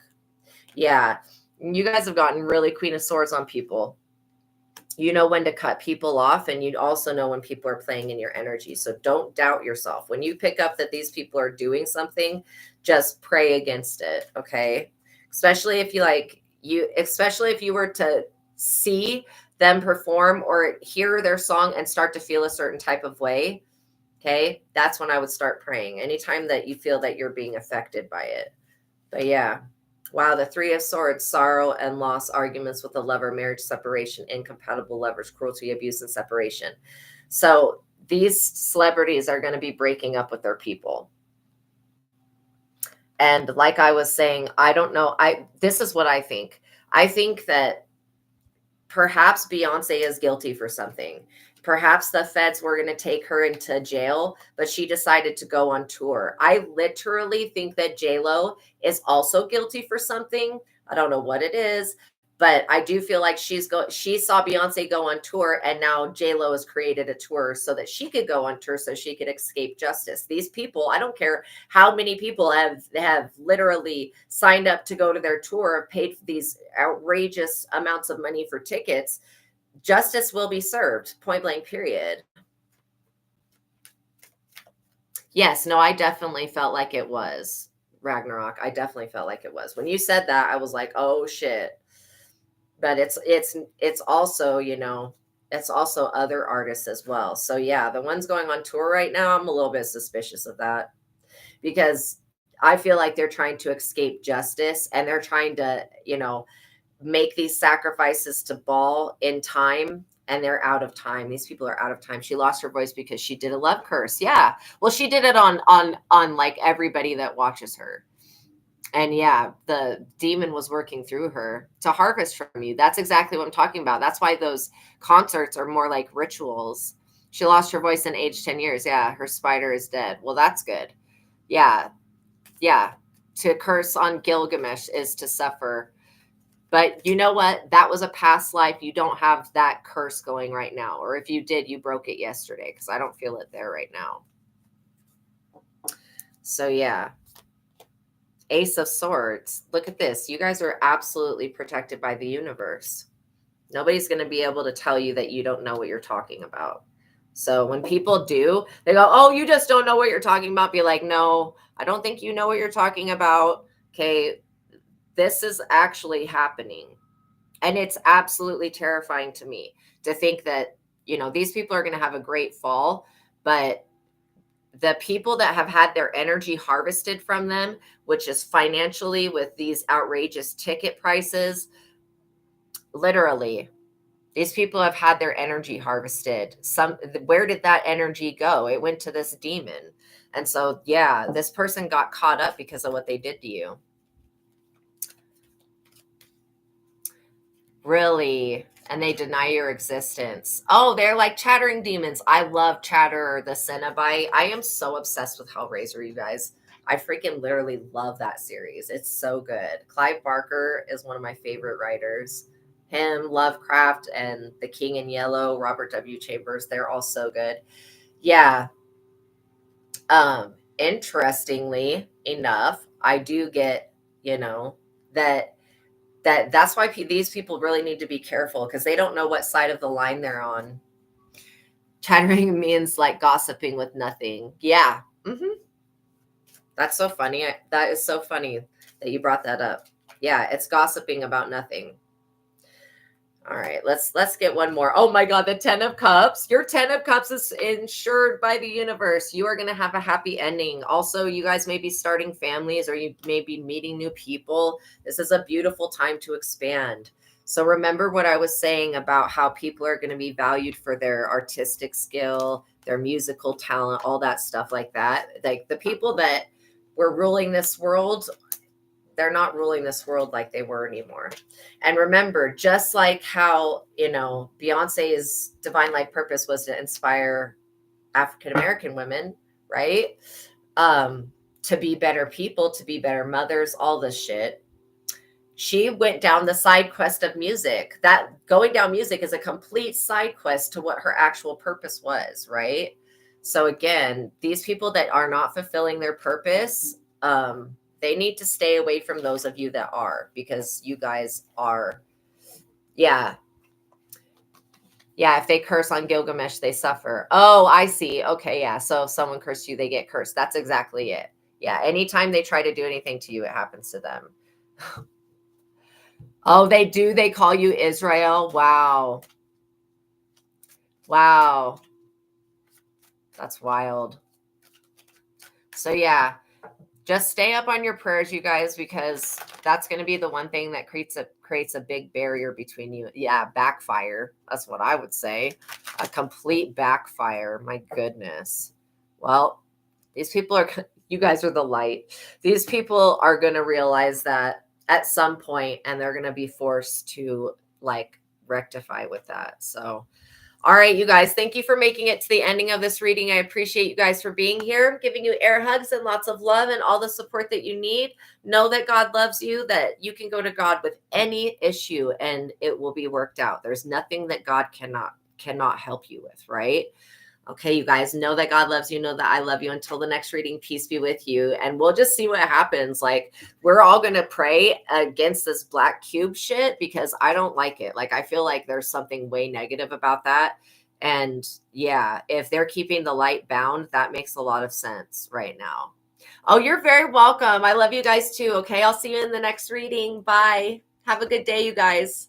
Yeah. You guys have gotten really Queen of Swords on people. You know when to cut people off, and you also know when people are playing in your energy. So don't doubt yourself. When you pick up that these people are doing something, just pray against it. Okay. Especially if especially if you were to see them perform or hear their song and start to feel a certain type of way. Okay. That's when I would start praying. Anytime that you feel that you're being affected by it. But yeah. Wow, the Three of Swords, sorrow and loss, arguments with a lover, marriage, separation, incompatible lovers, cruelty, abuse, and separation. So these celebrities are going to be breaking up with their people. And like I was saying, I don't know. This is what I think. I think that perhaps Beyonce is guilty for something. Perhaps the feds were going to take her into jail, but she decided to go on tour. I literally think that J-Lo is also guilty for something. I don't know what it is, but I do feel like she saw Beyonce go on tour, and now J-Lo has created a tour so that she could go on tour so she could escape justice. These people, I don't care how many people have literally signed up to go to their tour, paid these outrageous amounts of money for tickets. Justice will be served, point blank, period. Yes, no, I definitely felt like it was Ragnarok. I definitely felt like it was. When you said that, I was like, oh shit. But it's also, you know, it's also other artists as well. So yeah, the ones going on tour right now, I'm a little bit suspicious of that, because I feel like they're trying to escape justice, and they're trying to, make these sacrifices to Baal in time, and they're out of time. These people are out of time. She lost her voice because she did a love curse. Yeah. Well, she did it on like everybody that watches her. And yeah, the demon was working through her to harvest from you. That's exactly what I'm talking about. That's why those concerts are more like rituals. She lost her voice in age 10 years. Yeah, her spider is dead. Well, that's good. Yeah. Yeah. To curse on Gilgamesh is to suffer. But you know what? That was a past life. You don't have that curse going right now. Or if you did, you broke it yesterday, because I don't feel it there right now. So yeah. Ace of Swords. Look at this. You guys are absolutely protected by the universe. Nobody's going to be able to tell you that you don't know what you're talking about. So when people do, they go, oh, you just don't know what you're talking about. Be like, no, I don't think you know what you're talking about. Okay, this is actually happening. And it's absolutely terrifying to me to think that, these people are going to have a great fall, but the people that have had their energy harvested from them, which is financially with these outrageous ticket prices, literally, these people have had their energy harvested. Where did that energy go? It went to this demon. And so, yeah, this person got caught up because of what they did to you. Really? And they deny your existence. Oh, they're like chattering demons. I love Chatter, the Cenobite. I am so obsessed with Hellraiser, you guys. I freaking literally love that series. It's so good. Clive Barker is one of my favorite writers. Him, Lovecraft, and The King in Yellow, Robert W. Chambers, they're all so good. Yeah. Interestingly enough, I do get, that's why these people really need to be careful, because they don't know what side of the line they're on. Chattering means like gossiping with nothing. Yeah. That's so funny. That is so funny that you brought that up. Yeah, it's gossiping about nothing. All right, let's get one more. Oh my God, the 10 of Cups. Your 10 of Cups is insured by the universe. You are going to have a happy ending. Also, you guys may be starting families, or you may be meeting new people. This is a beautiful time to expand. So remember what I was saying about how people are going to be valued for their artistic skill, their musical talent, all that stuff like that. Like the people that were ruling this world, they're not ruling this world like they were anymore. And remember, just like how, Beyonce's divine life purpose was to inspire African-American women, right? To be better people, to be better mothers, all this shit. She went down the side quest of music. That going down music is a complete side quest to what her actual purpose was, right? So again, these people that are not fulfilling their purpose, they need to stay away from those of you that are, because you guys are, yeah. Yeah, if they curse on Gilgamesh, they suffer. Oh, I see. Okay, yeah. So if someone cursed you, they get cursed. That's exactly it. Yeah, anytime they try to do anything to you, it happens to them. Oh, they do? They call you Israel? Wow. Wow. That's wild. So yeah, just stay up on your prayers, you guys, because that's going to be the one thing that creates a big barrier between you. Yeah, backfire. That's what I would say. A complete backfire. My goodness. Well, these people are, you guys are the light. These people are going to realize that at some point, and they're going to be forced to like rectify with that. So, all right, you guys, thank you for making it to the ending of this reading. I appreciate you guys for being here. I'm giving you air hugs and lots of love and all the support that you need. Know that God loves you, that you can go to God with any issue and it will be worked out. There's nothing that God cannot help you with, right? Okay, you guys, know that God loves you. Know that I love you. Until the next reading, peace be with you. And we'll just see what happens. Like, we're all going to pray against this black cube shit, because I don't like it. Like, I feel like there's something way negative about that. And yeah, if they're keeping the light bound, that makes a lot of sense right now. Oh, you're very welcome. I love you guys too. Okay, I'll see you in the next reading. Bye. Have a good day, you guys.